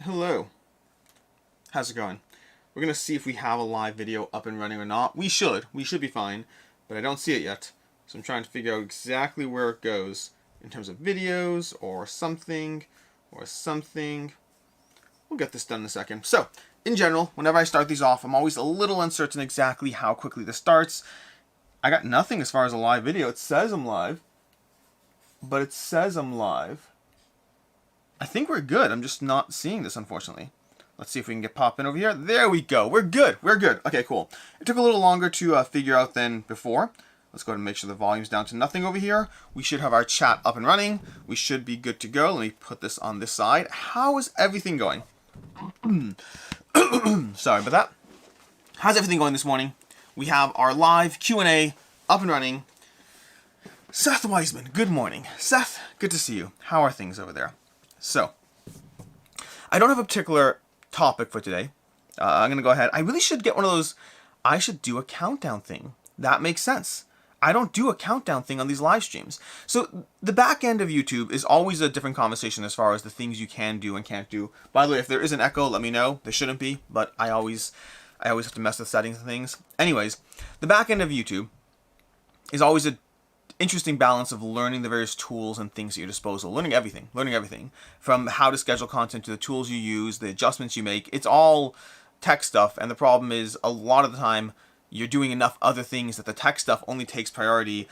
Hello. How's it going? We're going to see if we have a live video up and running or not. We should. We should be fine, but I don't see it yet. So I'm trying to figure out exactly where it goes in terms of videos or something. We'll get this done in a second. So, in general, whenever I start these off, I'm always a little uncertain exactly how quickly this starts. I got nothing as far as a live video. It says I'm live, but it says I'm live. I think we're good. I'm just not seeing this, unfortunately. Let's see if we can get popping over here. There we go. We're good. We're good. Okay, cool. It took a little longer to figure out than before. Let's go ahead and make sure the volume's down to nothing over here. We should have our chat up and running. We should be good to go. Let me put this on this side. How is everything going? Sorry about that. How's everything going this morning? We have our live Q&A up and running. Seth Wiseman, good morning. Seth, good to see you. How are things over there? So, I don't have a particular topic for today. I'm going to go ahead. I really should get one of those. I should do a countdown thing. That makes sense. I don't do a countdown thing on these live streams. So the back end of YouTube is always a different conversation as far as the things you can do and can't do. By the way, if there is an echo, let me know. There shouldn't be, but I always have to mess with settings and things. Anyways, the back end of YouTube is always an interesting balance of learning the various tools and things at your disposal. Learning everything. From how to schedule content to the tools you use, the adjustments you make. It's all tech stuff, and the problem is a lot of the time you're doing enough other things that the tech stuff only takes priority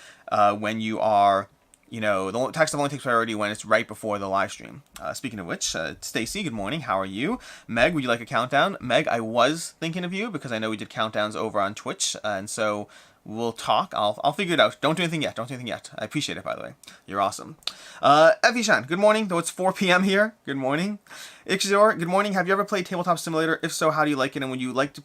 when you are, the tech stuff only takes priority when it's right before the live stream. Speaking of which, Stacy, good morning. How are you? Meg, would you like a countdown? Meg, I was thinking of you because I know we did countdowns over on Twitch, and so we'll talk. I'll figure it out. Don't do anything yet. I appreciate it, by the way. You're awesome. Evishan, good morning. Though it's 4 p.m. here. Good morning. Ixor, good morning. Have you ever played Tabletop Simulator? If so, how do you like it? And would you ever like to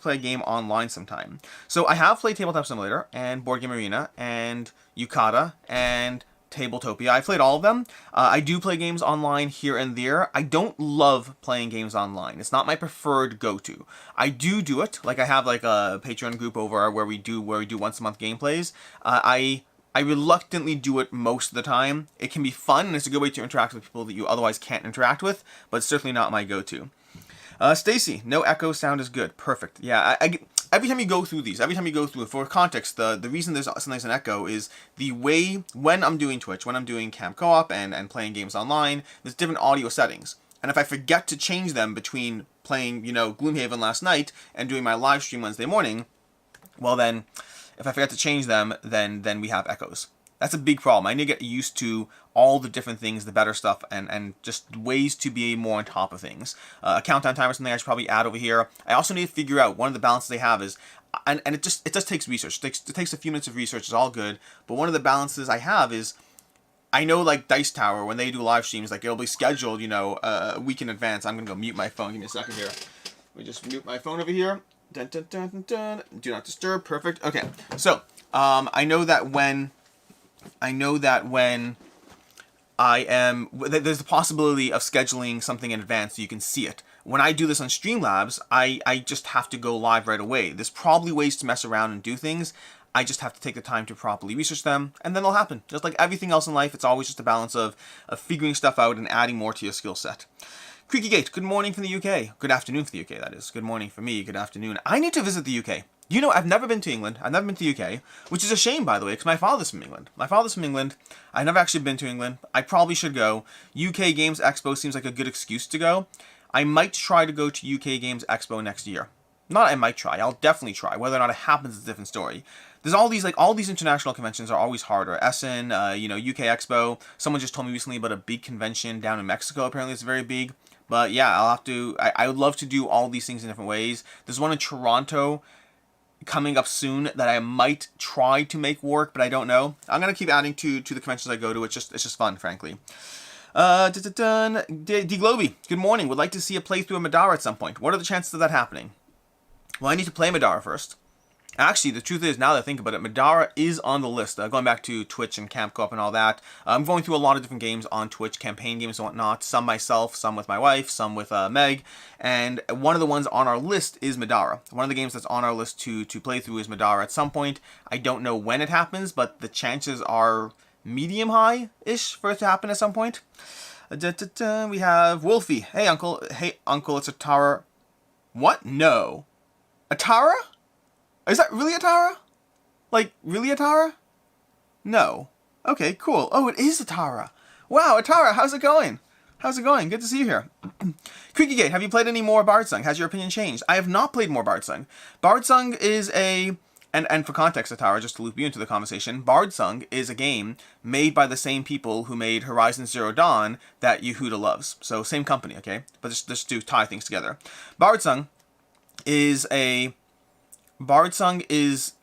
play a game online sometime? So I have played Tabletop Simulator and Board Game Arena and Yukata and Tabletopia. I've played all of them. I do play games online here and there. I don't love playing games online. It's not my preferred go-to. I do it. Like I have like a Patreon group over where we do once a month gameplays. I reluctantly do it most of the time. It can be fun and it's a good way to interact with people that you otherwise can't interact with, but it's certainly not my go-to. Stacy, no echo, sound is good. Perfect. Yeah, every time you go through these, for context, the reason there's sometimes an echo is the way, when I'm doing Twitch, when I'm doing Camp Co-op and playing games online, there's different audio settings. And if I forget to change them between playing, Gloomhaven last night and doing my live stream Wednesday morning, well then, if I forget to change them, then we have echoes. That's a big problem. I need to get used to all the different things, the better stuff, and just ways to be more on top of things. A countdown timer is something I should probably add over here. I also need to figure out one of the balances they have is, and it just takes research. It takes a few minutes of research. It's all good. But one of the balances I have is, I know like Dice Tower, when they do live streams, like it'll be scheduled, a week in advance. I'm going to go mute my phone. Give me a second here. Let me just mute my phone over here. Dun, dun, dun, dun, dun. Do not disturb. Perfect. Okay. So, I know that when there's the possibility of scheduling something in advance so you can see it. When I do this on Streamlabs, I just have to go live right away. There's probably ways to mess around and do things. I just have to take the time to properly research them, and then they'll happen. Just like everything else in life, it's always just a balance of figuring stuff out and adding more to your skill set. Creaky Gate, good morning from the UK. Good afternoon for the UK, that is. Good morning for me, good afternoon. I need to visit the UK. I've never been to England. I've never been to the UK, which is a shame, by the way, because my father's from England. I've never actually been to England. I probably should go. UK Games Expo seems like a good excuse to go. I might try to go to UK Games Expo next year. Not I might try. I'll definitely try. Whether or not it happens is a different story. There's all these international conventions are always harder. Essen, UK Expo. Someone just told me recently about a big convention down in Mexico. Apparently it's very big. But yeah, I would love to do all these things in different ways. There's one in Toronto coming up soon that I might try to make work, but I don't know. I'm going to keep adding to the conventions I go to. It's just fun, frankly. D-Globy, good morning. Would like to see a playthrough of Madara at some point. What are the chances of that happening? Well, I need to play Madara first. Actually, the truth is, now that I think about it, Madara is on the list. Going back to Twitch and Camp Co-op and all that. I'm going through a lot of different games on Twitch, campaign games and whatnot. Some myself, some with my wife, some with Meg. And one of the ones on our list is Madara. One of the games that's on our list to play through is Madara at some point. I don't know when it happens, but the chances are medium high-ish for it to happen at some point. We have Wolfie. Hey, Uncle. Hey, Uncle, it's a Tara. What? No. A Tara? Is that really a Tara? Like, really a Tara? No. Okay, cool. Oh, it is a Tara. Wow, Atara, how's it going? How's it going? Good to see you here. Creakygate, have you played any more Bardsung? Has your opinion changed? I have not played more Bardsung. Bardsung is a... And for context, Atara, just to loop you into the conversation, Bardsung is a game made by the same people who made Horizon Zero Dawn that Yehuda loves. So, same company, okay? But just to tie things together. Bardsung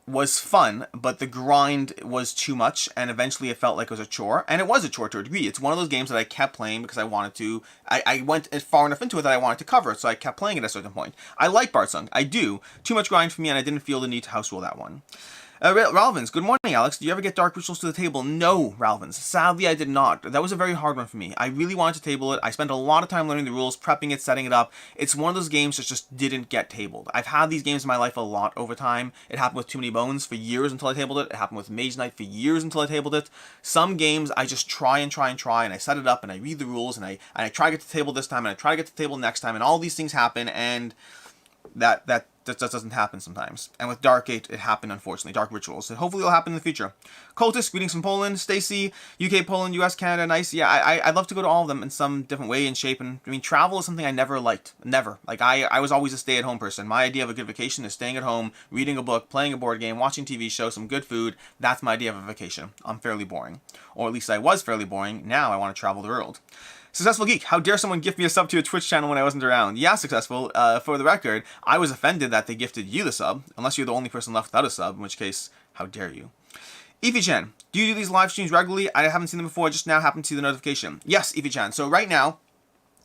was fun, but the grind was too much, and eventually it felt like it was a chore, and it was a chore to a degree. It's one of those games that I kept playing because I wanted to, I went far enough into it that I wanted to cover it, so I kept playing it at a certain point. I like Bardsung, I do. Too much grind for me, and I didn't feel the need to house rule that one. Ralvins, good morning, Alex. Do you ever get Dark Rituals to the table? No, Ralvins. Sadly, I did not. That was a very hard one for me. I really wanted to table it. I spent a lot of time learning the rules, prepping it, setting it up. It's one of those games that just didn't get tabled. I've had these games in my life a lot over time. It happened with Too Many Bones for years until I tabled it. It happened with Mage Knight for years until I tabled it. Some games, I just try, and I set it up, and I read the rules, and I try to get to the table this time, and I try to get to the table next time, and all these things happen, and that just doesn't happen sometimes. And with Dark 8, it happened, unfortunately. Dark Rituals. So hopefully it'll happen in the future. Cultist, greetings from Poland. Stacy, UK, Poland, US, Canada, nice. Yeah, I'd love to go to all of them in some different way and shape. And I mean, travel is something I never liked. Never. Like, I was always a stay-at-home person. My idea of a good vacation is staying at home, reading a book, playing a board game, watching TV show, some good food. That's my idea of a vacation. I'm fairly boring. Or at least I was fairly boring. Now I want to travel the world. Successful Geek, how dare someone gift me a sub to a Twitch channel when I wasn't around? Yeah, Successful. For the record, I was offended that they gifted you the sub, unless you're the only person left without a sub, in which case, how dare you? Ify-chan, do you do these live streams regularly? I haven't seen them before, I just now happened to see the notification. Yes, Ify-chan. So right now,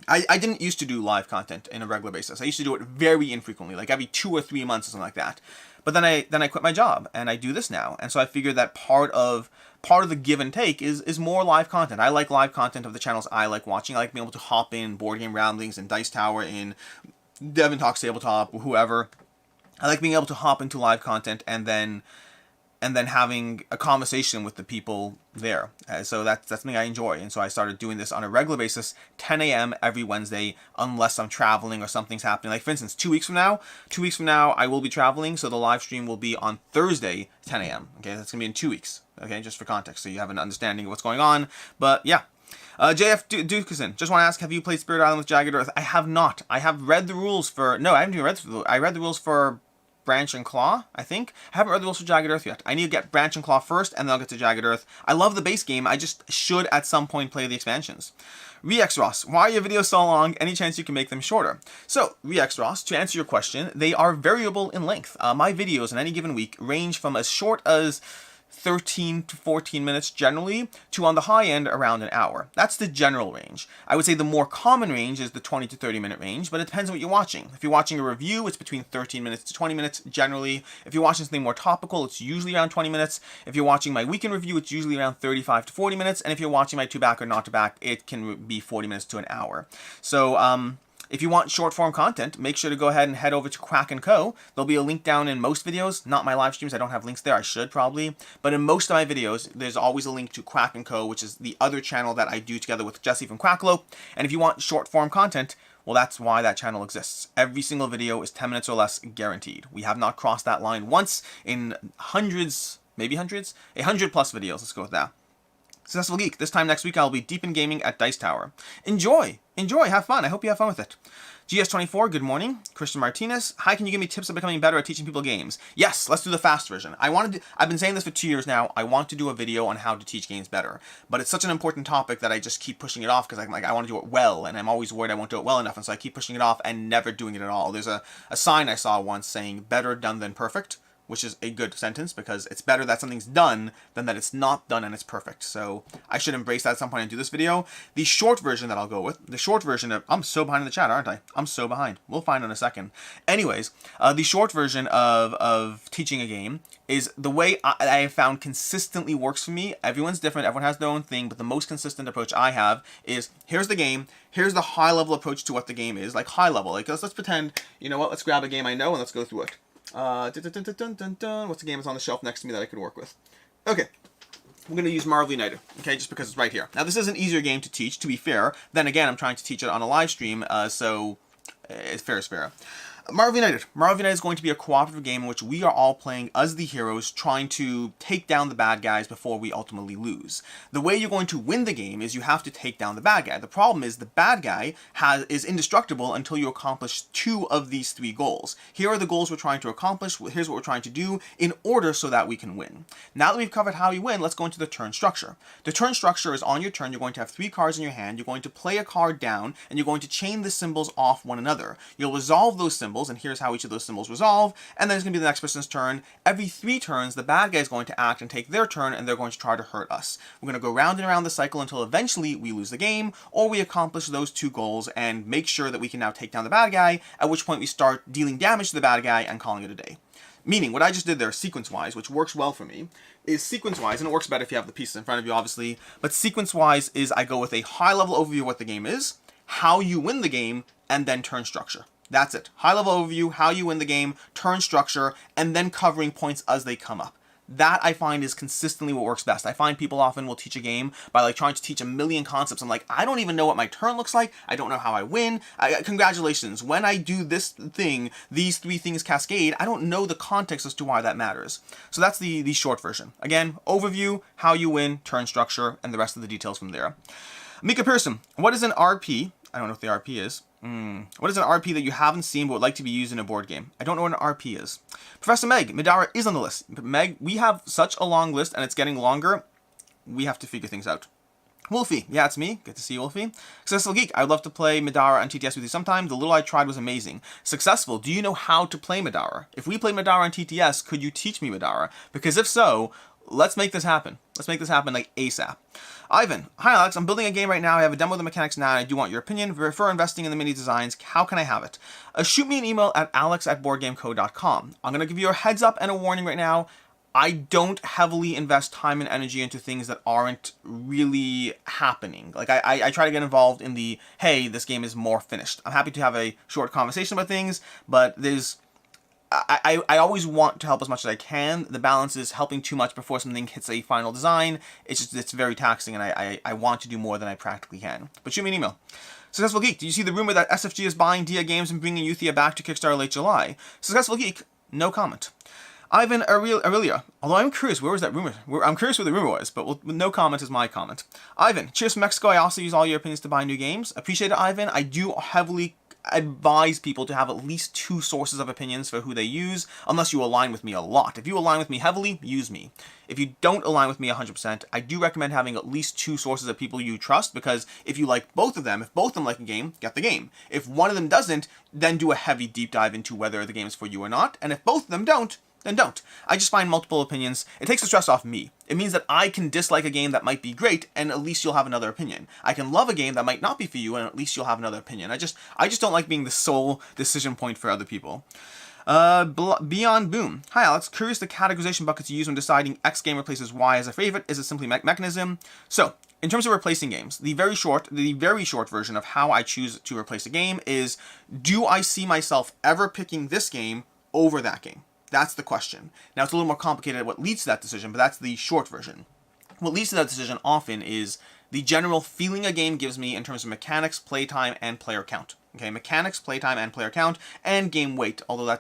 I didn't used to do live content in a regular basis. I used to do it very infrequently, like every 2 or 3 months or something like that. But then I quit my job, and I do this now. And so I figured that part of the give and take is more live content. I like live content of the channels I like watching. I like being able to hop in Board Game Ramblings and Dice Tower, in Devin Talks Tabletop, whoever. I like being able to hop into live content and then having a conversation with the people there. So that's something I enjoy. And so I started doing this on a regular basis, 10 a.m. every Wednesday, unless I'm traveling or something's happening. Like, for instance, 2 weeks from now, I will be traveling, so the live stream will be on Thursday, 10 a.m. Okay, that's going to be in 2 weeks. Okay, just for context, so you have an understanding of what's going on. But, yeah. JF Dukeson, just want to ask, have you played Spirit Island with Jagged Earth? I have not. I have read the rules for... No, I haven't even read the rules. I read the rules for Branch and Claw, I think. I haven't read the rules for Jagged Earth yet. I need to get Branch and Claw first, and then I'll get to Jagged Earth. I love the base game. I just should, at some point, play the expansions. Rex Ross, why are your videos so long? Any chance you can make them shorter? So, Rex Ross, to answer your question, they are variable in length. My videos in any given week range from as short as 13 to 14 minutes generally, to on the high end around an hour. That's the general range. I would say the more common range is the 20 to 30 minute range, but it depends on what you're watching. If you're watching a review, it's between 13 minutes to 20 minutes generally. If you're watching something more topical, it's usually around 20 minutes. If you're watching my weekend review, it's usually around 35 to 40 minutes. And if you're watching my to back or not to back, it can be 40 minutes to an hour. So, if you want short form content, make sure to go ahead and head over to CrackandCo. There'll be a link down in most videos, not my live streams. I don't have links there. I should probably. But in most of my videos, there's always a link to CrackandCo, which is the other channel that I do together with Jesse from Cracklope. And if you want short form content, well, that's why that channel exists. Every single video is 10 minutes or less guaranteed. We have not crossed that line once in hundreds, maybe hundreds? 100 plus videos. Let's go with that. Successful Geek, this time next week I'll be deep in gaming at Dice Tower. Enjoy! Enjoy, have fun. I hope you have fun with it. GS24, good morning. Christian Martinez, hi, can you give me tips on becoming better at teaching people games? Yes, let's do the fast version. I've been saying this for 2 years now. I want to do a video on how to teach games better. But it's such an important topic that I just keep pushing it off because I'm like, I want to do it well, and I'm always worried I won't do it well enough, and so I keep pushing it off and never doing it at all. There's a sign I saw once saying, better done than perfect, which is a good sentence because it's better that something's done than that it's not done and it's perfect. So I should embrace that at some point and do this video. The short version that I'll go with, the short version of, I'm so behind in the chat, aren't I? I'm so behind. We'll find in a second. Anyways, the short version of teaching a game is the way I have found consistently works for me. Everyone's different, everyone has their own thing, but the most consistent approach I have is, here's the game, here's the high level approach to what the game is, like high level. Like let's pretend, you know what, let's grab a game I know and let's go through it. What's the game that's on the shelf next to me that I could work with? Okay. we're going to use Marvel United, okay, just because it's right here. Now, this is an easier game to teach, to be fair. Then again, I'm trying to teach it on a live stream, so it's fair is fair. Marvel United. Marvel United is going to be a cooperative game in which we are all playing as the heroes, trying to take down the bad guys before we ultimately lose. The way you're going to win the game is you have to take down the bad guy. The problem is the bad guy is indestructible until you accomplish 2 of these 3 goals. Here are the goals we're trying to accomplish. Here's what we're trying to do in order so that we can win. Now that we've covered how you win, let's go into the turn structure. The turn structure is on your turn. You're going to have 3 cards in your hand. You're going to play a card down, and you're going to chain the symbols off one another. You'll resolve those symbols, and here's how each of those symbols resolve, and then it's going to be the next person's turn. Every 3 turns, the bad guy is going to act and take their turn, and they're going to try to hurt us. We're going to go round and around the cycle until eventually we lose the game, or we accomplish those 2 goals and make sure that we can now take down the bad guy, at which point we start dealing damage to the bad guy and calling it a day. Meaning, what I just did there, sequence-wise, which works well for me, is sequence-wise, and it works better if you have the pieces in front of you, obviously, but sequence-wise is I go with a high-level overview of what the game is, how you win the game, and then turn structure. That's it. High-level overview, how you win the game, turn structure, and then covering points as they come up. That, I find, is consistently what works best. I find people often will teach a game by like trying to teach a million concepts. I'm like, I don't even know what my turn looks like. I don't know how I win. Congratulations. When I do this thing, these 3 things cascade. I don't know the context as to why that matters. So that's the short version. Again, overview, how you win, turn structure, and the rest of the details from there. Mika Pearson, what is an RP? I don't know what the RP is. What is an RP that you haven't seen but would like to be used in a board game? I don't know what an RP is. Professor Meg, Midara is on the list. Meg, we have such a long list and it's getting longer. We have to figure things out. Wolfie, yeah, it's me. Good to see you, Wolfie. Successful Geek, I would love to play Midara on TTS with you sometime. The little I tried was amazing. Successful, do you know how to play Midara? If we play Midara on TTS, could you teach me Midara? Because if so, let's make this happen. Let's make this happen like ASAP. Ivan, hi Alex, I'm building a game right now. I have a demo of the mechanics now and I do want your opinion. For investing in the mini designs, how can I have it? Shoot me an email at alex@boardgameco.com. I'm going to give you a heads up and a warning right now. I don't heavily invest time and energy into things that aren't really happening. Like I try to get involved in the, hey, this game is more finished. I'm happy to have a short conversation about things, but I always want to help as much as I can. The balance is helping too much before something hits a final design. It's very taxing, and I want to do more than I practically can. But shoot me an email. Successful Geek, did you see the rumor that SFG is buying Dia Games and bringing Euthia back to Kickstarter late July? Successful Geek, no comment. Ivan Aurelia, although I'm curious, where was that rumor? I'm curious where the rumor was, but no comment is my comment. Ivan, cheers from Mexico. I also use all your opinions to buy new games. Appreciate it, Ivan. I do heavily advise people to have at least 2 sources of opinions for who they use, unless you align with me a lot. If you align with me heavily, use me. If you don't align with me 100%, I do recommend having at least 2 sources of people you trust, because if you like both of them, if both of them like a game, get the game. If one of them doesn't, then do a heavy deep dive into whether the game is for you or not, and if both of them don't, then don't. I just find multiple opinions. It takes the stress off me. It means that I can dislike a game that might be great, and at least you'll have another opinion. I can love a game that might not be for you, and at least you'll have another opinion. I just don't like being the sole decision point for other people. Beyond Boom. Hi Alex, curious the categorization buckets you use when deciding X game replaces Y as a favorite. Is it simply mechanism? So, in terms of replacing games, the very short version of how I choose to replace a game is, do I see myself ever picking this game over that game? That's the question. Now, it's a little more complicated what leads to that decision, but that's the short version. What leads to that decision often is the general feeling a game gives me in terms of mechanics, playtime, and player count. Okay, mechanics, playtime, and player count, and game weight, although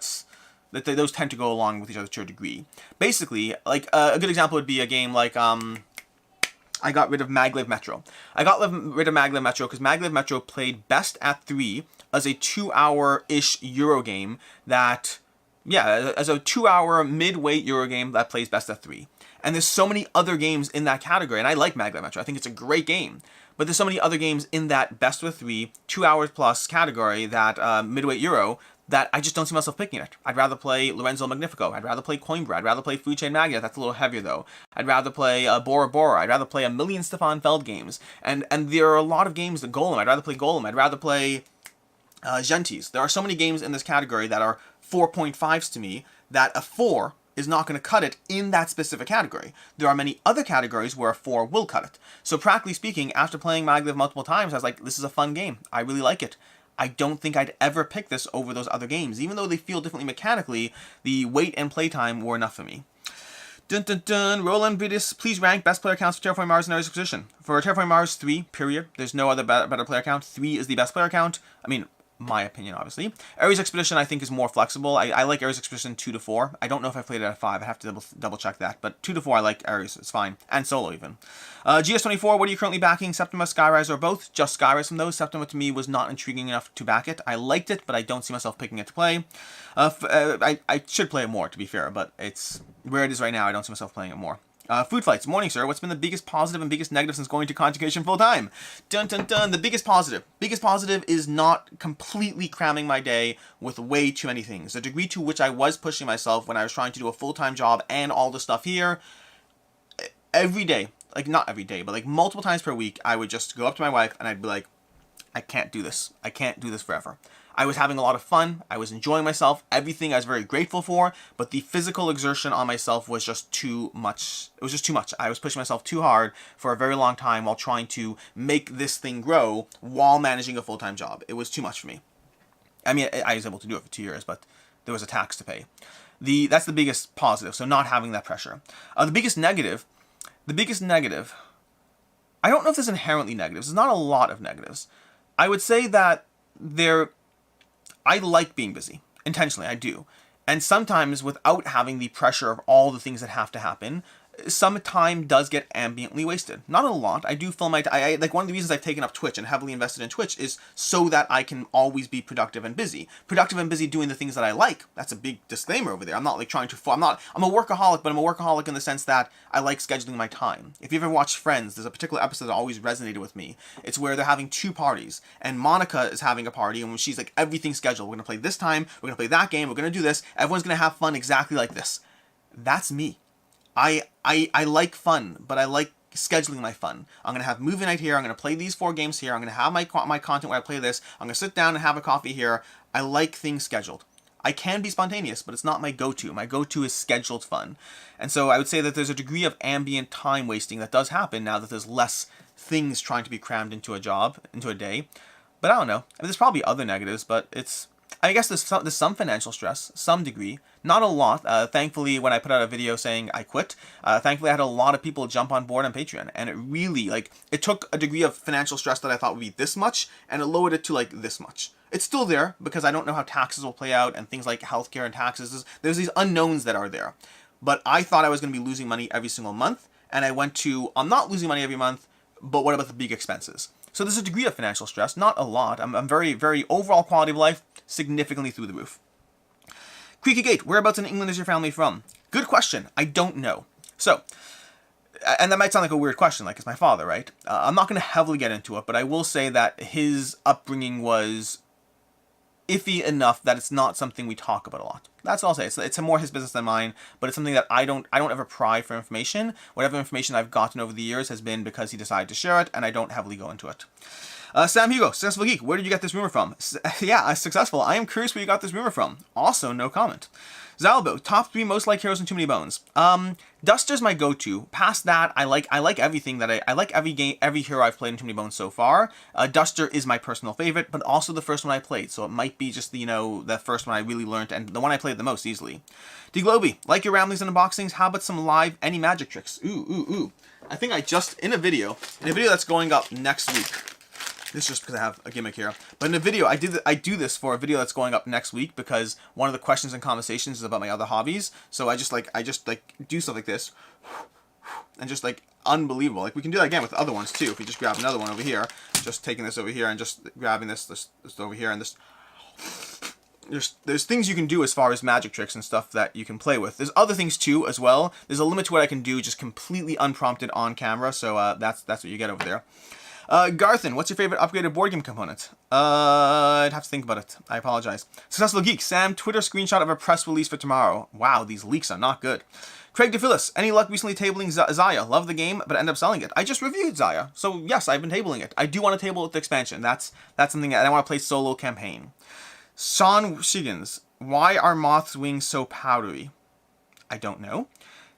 those tend to go along with each other to a degree. Basically, like a good example would be a game like I got rid of Maglev Metro. I got rid of Maglev Metro because Maglev Metro played best at 3 as a 2-hour-ish Euro game that, yeah, as a 2-hour mid-weight Euro game that plays best at 3. And there's so many other games in that category, and I like Maglev Metro. I think it's a great game. But there's so many other games in that best with 3, 2 hours plus category, that midweight Euro, that I just don't see myself picking it. I'd rather play Lorenzo Magnifico. I'd rather play Coimbra. I'd rather play Food Chain Magnate. That's a little heavier, though. I'd rather play Bora Bora. I'd rather play a million Stefan Feld games. And there are a lot of games that Golem. I'd rather play Golem. I'd rather play Gentis. There are so many games in this category that are 4.5s to me that a 4 is not going to cut it in that specific category. There are many other categories where a 4 will cut it. So practically speaking, after playing Maglev multiple times, I was like, this is a fun game. I really like it. I don't think I'd ever pick this over those other games. Even though they feel differently mechanically, the weight and playtime were enough for me. Dun dun dun. Roland Britis, please rank best player counts for Terraforming Mars and Ares Expedition. For Terraforming Mars, 3, period. There's no other better player count. 3 is the best player count. I mean, my opinion, obviously. Ares Expedition, I think, is more flexible. I like Ares Expedition 2 to 4. I don't know if I played it at 5. I have to double check that. But 2 to 4, I like Ares. It's fine. And solo, even. GS24, what are you currently backing? Septima, Skyrise, or both? Just Skyrise from those. Septima, to me, was not intriguing enough to back it. I liked it, but I don't see myself picking it to play. I should play it more, to be fair. But it's where it is right now. I don't see myself playing it more. Food Fights. Morning, sir. What's been the biggest positive and biggest negative since going to conjugation full time? Dun dun dun. The biggest positive. Biggest positive is not completely cramming my day with way too many things. The degree to which I was pushing myself when I was trying to do a full-time job and all the stuff here, every day, like not every day, but like multiple times per week, I would just go up to my wife and I'd be like, I can't do this. I can't do this forever. I was having a lot of fun. I was enjoying myself. Everything I was very grateful for. But the physical exertion on myself was just too much. It was just too much. I was pushing myself too hard for a very long time while trying to make this thing grow while managing a full-time job. It was too much for me. I mean, I was able to do it for 2 years, but there was a tax to pay. That's the biggest positive. So not having that pressure. The biggest negative, I don't know if there's inherently negatives. There's not a lot of negatives. I would say that I like being busy. Intentionally, I do. And sometimes without having the pressure of all the things that have to happen, some time does get ambiently wasted. Not a lot. I do fill my time. Like one of the reasons I've taken up Twitch and heavily invested in Twitch is so that I can always be productive and busy. Productive and busy doing the things that I like. That's a big disclaimer over there. I'm not like trying to, I'm a workaholic, but I'm a workaholic in the sense that I like scheduling my time. If you ever watched Friends, there's a particular episode that always resonated with me. It's where they're having 2 parties and Monica is having a party and she's like, everything's scheduled. We're going to play this time. We're going to play that game. We're going to do this. Everyone's going to have fun exactly like this. That's me. I like fun, but I like scheduling my fun. I'm going to have movie night here. I'm going to play these 4 games here. I'm going to have my content where I play this. I'm going to sit down and have a coffee here. I like things scheduled. I can be spontaneous, but it's not my go-to. My go-to is scheduled fun. And so I would say that there's a degree of ambient time wasting that does happen now that there's less things trying to be crammed into a job, into a day. But I don't know. I mean, there's probably other negatives, but I guess there's some financial stress, some degree, not a lot. Thankfully, when I put out a video saying I quit, thankfully I had a lot of people jump on board on Patreon, and it really, it took a degree of financial stress that I thought would be this much, and it lowered it to this much. It's still there, because I don't know how taxes will play out, and things like healthcare and taxes, there's these unknowns that are there. But I thought I was going to be losing money every single month, and I went to, I'm not losing money every month, but what about the big expenses? So there's a degree of financial stress, not a lot. I'm very, very, overall quality of life, significantly through the roof. Creaky Gate, whereabouts in England is your family from? Good question. I don't know. So, and that might sound like a weird question, like it's my father, right? I'm not going to heavily get into it, but I will say that his upbringing was iffy enough that it's not something we talk about a lot. That's all I'll say. It's more his business than mine, but it's something that I don't ever pry for information. Whatever information I've gotten over the years has been because he decided to share it, and I don't heavily go into it. Sam Hugo, Successful Geek, where did you get this rumor from? Yeah, successful. I am curious where you got this rumor from. Also, no comment. Zalbo, top 3 most liked heroes in Too Many Bones. Duster's my go-to. Past that, I like everything that I like every hero I've played in Too Many Bones so far. Duster is my personal favorite, but also the first one I played, so it might be just the first one I really learned and the one I played the most easily. DGloby, like your ramblings and unboxings, how about some live any magic tricks? Ooh. I think I just in a video that's going up next week. This is just because I have a gimmick here. But in a video, I do this for a video that's going up next week because one of the questions and conversations is about my other hobbies. So I just do stuff like this. And just unbelievable. We can do that again with other ones too. If we just grab another one over here, just taking this over here and just grabbing this over here and this. There's things you can do as far as magic tricks and stuff that you can play with. There's other things too as well. There's a limit to what I can do just completely unprompted on camera. So that's what you get over there. Garthen, what's your favorite upgraded board game component? I'd have to think about it. I apologize. Successful Geek, Sam, Twitter screenshot of a press release for tomorrow. Wow, these leaks are not good. Craig DePhillis, any luck recently tabling Xayah? Love the game, but end up selling it. I just reviewed Xayah, so yes, I've been tabling it. I do want to table with the expansion. That's something that I want to play solo campaign. Sean Shiggins, why are moths' wings so powdery? I don't know.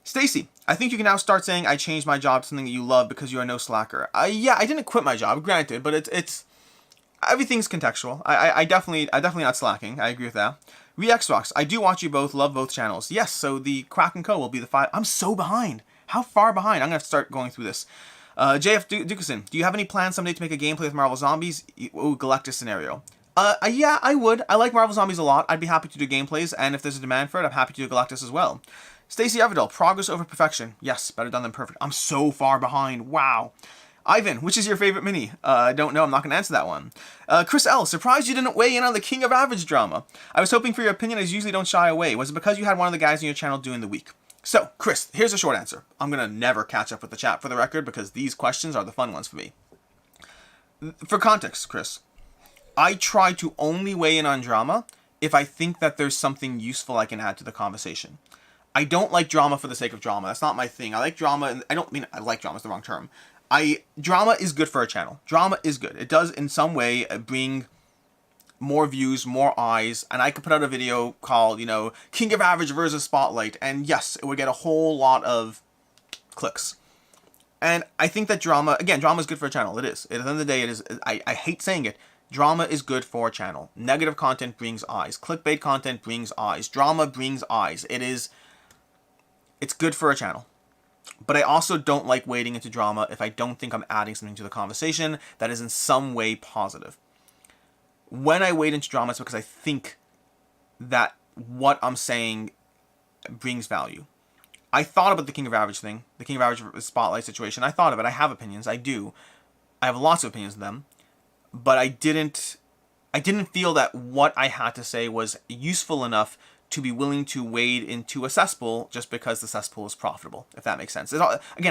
Stacy, I think you can now start saying I changed my job to something that you love because you are no slacker. Yeah, I didn't quit my job, granted, but it's everything's contextual. I definitely not slacking. I agree with that. Re-Xbox, I do watch you both, love both channels. Yes, so the Crack and Co will be the 5. I'm so behind. How far behind? I'm gonna have to start going through this. JF Dukeson, do you have any plans someday to make a gameplay with Marvel Zombies? Ooh, Galactus scenario. Yeah, I would. I like Marvel Zombies a lot. I'd be happy to do gameplays, and if there's a demand for it, I'm happy to do Galactus as well. Stacey Everdell, progress over perfection. Yes, better done than perfect. I'm so far behind. Wow. Ivan, which is your favorite mini? I don't know. I'm not going to answer that one. Chris L, surprised you didn't weigh in on the King of Average drama. I was hoping for your opinion, as you usually don't shy away. Was it because you had one of the guys on your channel doing the week? So, Chris, here's a short answer. I'm going to never catch up with the chat for the record, because these questions are the fun ones for me. For context, Chris, I try to only weigh in on drama if I think that there's something useful I can add to the conversation. I don't like drama for the sake of drama. That's not my thing. I like drama, and I don't mean I like drama is the wrong term. Drama is good for a channel. Drama is good. It does in some way bring more views, more eyes, and I could put out a video called, King of Average versus Spotlight, and yes, it would get a whole lot of clicks. And I think that drama is good for a channel. It is. At the end of the day, it is. I hate saying it. Drama is good for a channel. Negative content brings eyes. Clickbait content brings eyes. Drama brings eyes. It's good for a channel. But I also don't like wading into drama if I don't think I'm adding something to the conversation that is in some way positive. When I wade into drama, it's because I think that what I'm saying brings value. I thought about the King of Average thing, the King of Average Spotlight situation. I thought of it. I have opinions. I do. I have lots of opinions of them. But I didn't feel that what I had to say was useful enough to be willing to wade into a cesspool just because the cesspool is profitable, if that makes sense.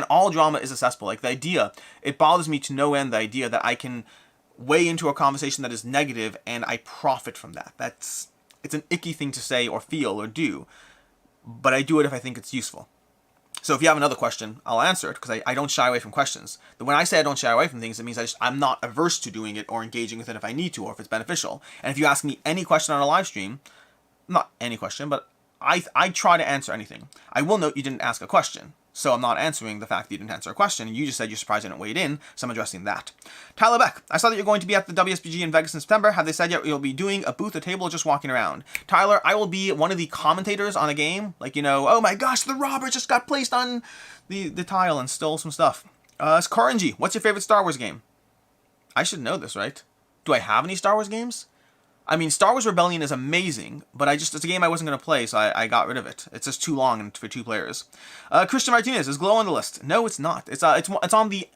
All drama is a cesspool. Like, the idea, it bothers me to no end, the idea that I can weigh into a conversation that is negative and I profit from that. It's an icky thing to say or feel or do, but I do it if I think it's useful. So if you have another question, I'll answer it, because I don't shy away from questions. But when I say I don't shy away from things, it means I'm not averse to doing it or engaging with it if I need to or if it's beneficial. And if you ask me any question on a live stream, not any question, but I try to answer anything. I will note you didn't ask a question, so I'm not answering the fact that you didn't answer a question. You just said you're surprised I didn't weigh in, so I'm addressing that. Tyler Beck, I saw that you're going to be at the WSBG in Vegas in September. Have they said yet you'll be doing a booth, a table, or just walking around? Tyler, I will be one of the commentators on a game. Like, oh my gosh, the robber just got placed on the tile and stole some stuff. Scaringy, what's your favorite Star Wars game? I should know this, right? Do I have any Star Wars games? I mean, Star Wars Rebellion is amazing, but it's a game I wasn't going to play, so I got rid of it. It's just too long for 2 players. Christian Martinez, is Glow on the list? No, it's not. It's on the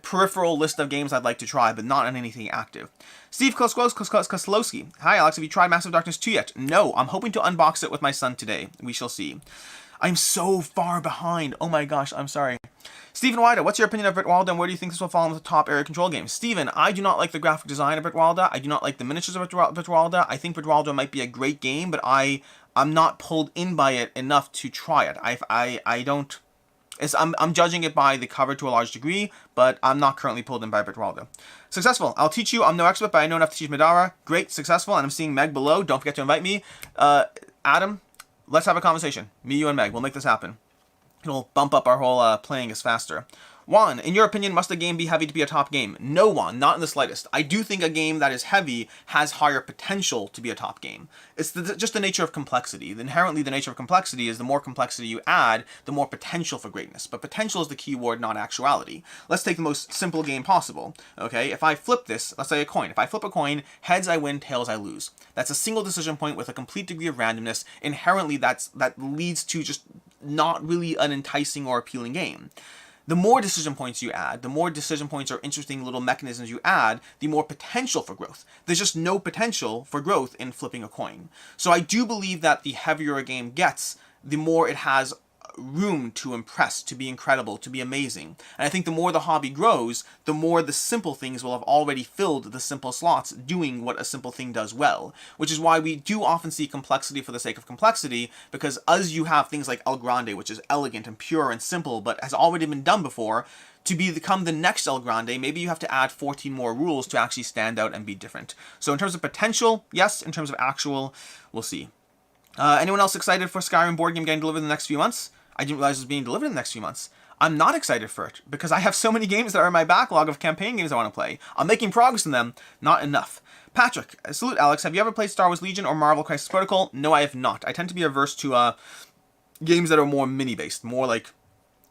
peripheral list of games I'd like to try, but not on anything active. Steve Koslowski. Hi, Alex. Have you tried Massive Darkness 2 yet? No, I'm hoping to unbox it with my son today. We shall see. I'm so far behind. Oh my gosh, I'm sorry. Stephen Wida, what's your opinion of Britwalda, and where do you think this will fall into the top area control games? Stephen, I do not like the graphic design of Britwalda. I do not like the miniatures of Britwalda. I think Britwalda might be a great game, but I'm not pulled in by it enough to try it. I'm judging it by the cover to a large degree, but I'm not currently pulled in by Britwalda. Successful. I'll teach you. I'm no expert, but I know enough to teach Madara. Great. Successful. And I'm seeing Meg below. Don't forget to invite me. Adam, let's have a conversation. Me, you, and Meg. We'll make this happen. It'll bump up our whole playing is faster. Juan, in your opinion, must a game be heavy to be a top game? No, Juan, not in the slightest. I do think a game that is heavy has higher potential to be a top game. It's just the nature of complexity. Inherently, the nature of complexity is the more complexity you add, the more potential for greatness. But potential is the key word, not actuality. Let's take the most simple game possible. Okay, if I flip this, let's say a coin. If I flip a coin, heads I win, tails I lose. That's a single decision point with a complete degree of randomness. Inherently, that leads to just not really an enticing or appealing game. The more decision points you add, the more decision points or interesting little mechanisms you add, the more potential for growth. There's just no potential for growth in flipping a coin. So I do believe that the heavier a game gets, the more it has room to impress, to be incredible, to be amazing. And I think the more the hobby grows, the more the simple things will have already filled the simple slots doing what a simple thing does well. Which is why we do often see complexity for the sake of complexity, because as you have things like El Grande, which is elegant and pure and simple, but has already been done before, to become the next El Grande, maybe you have to add 14 more rules to actually stand out and be different. So in terms of potential, yes. In terms of actual, we'll see. Anyone else excited for Skyrim board game getting delivered in the next few months? I didn't realize it was being delivered in the next few months. I'm not excited for it because I have so many games that are in my backlog of campaign games I want to play. I'm making progress in them, not enough. Patrick, salute Alex. Have you ever played Star Wars Legion or Marvel Crisis Protocol? No, I have not. I tend to be averse to games that are more mini-based, more like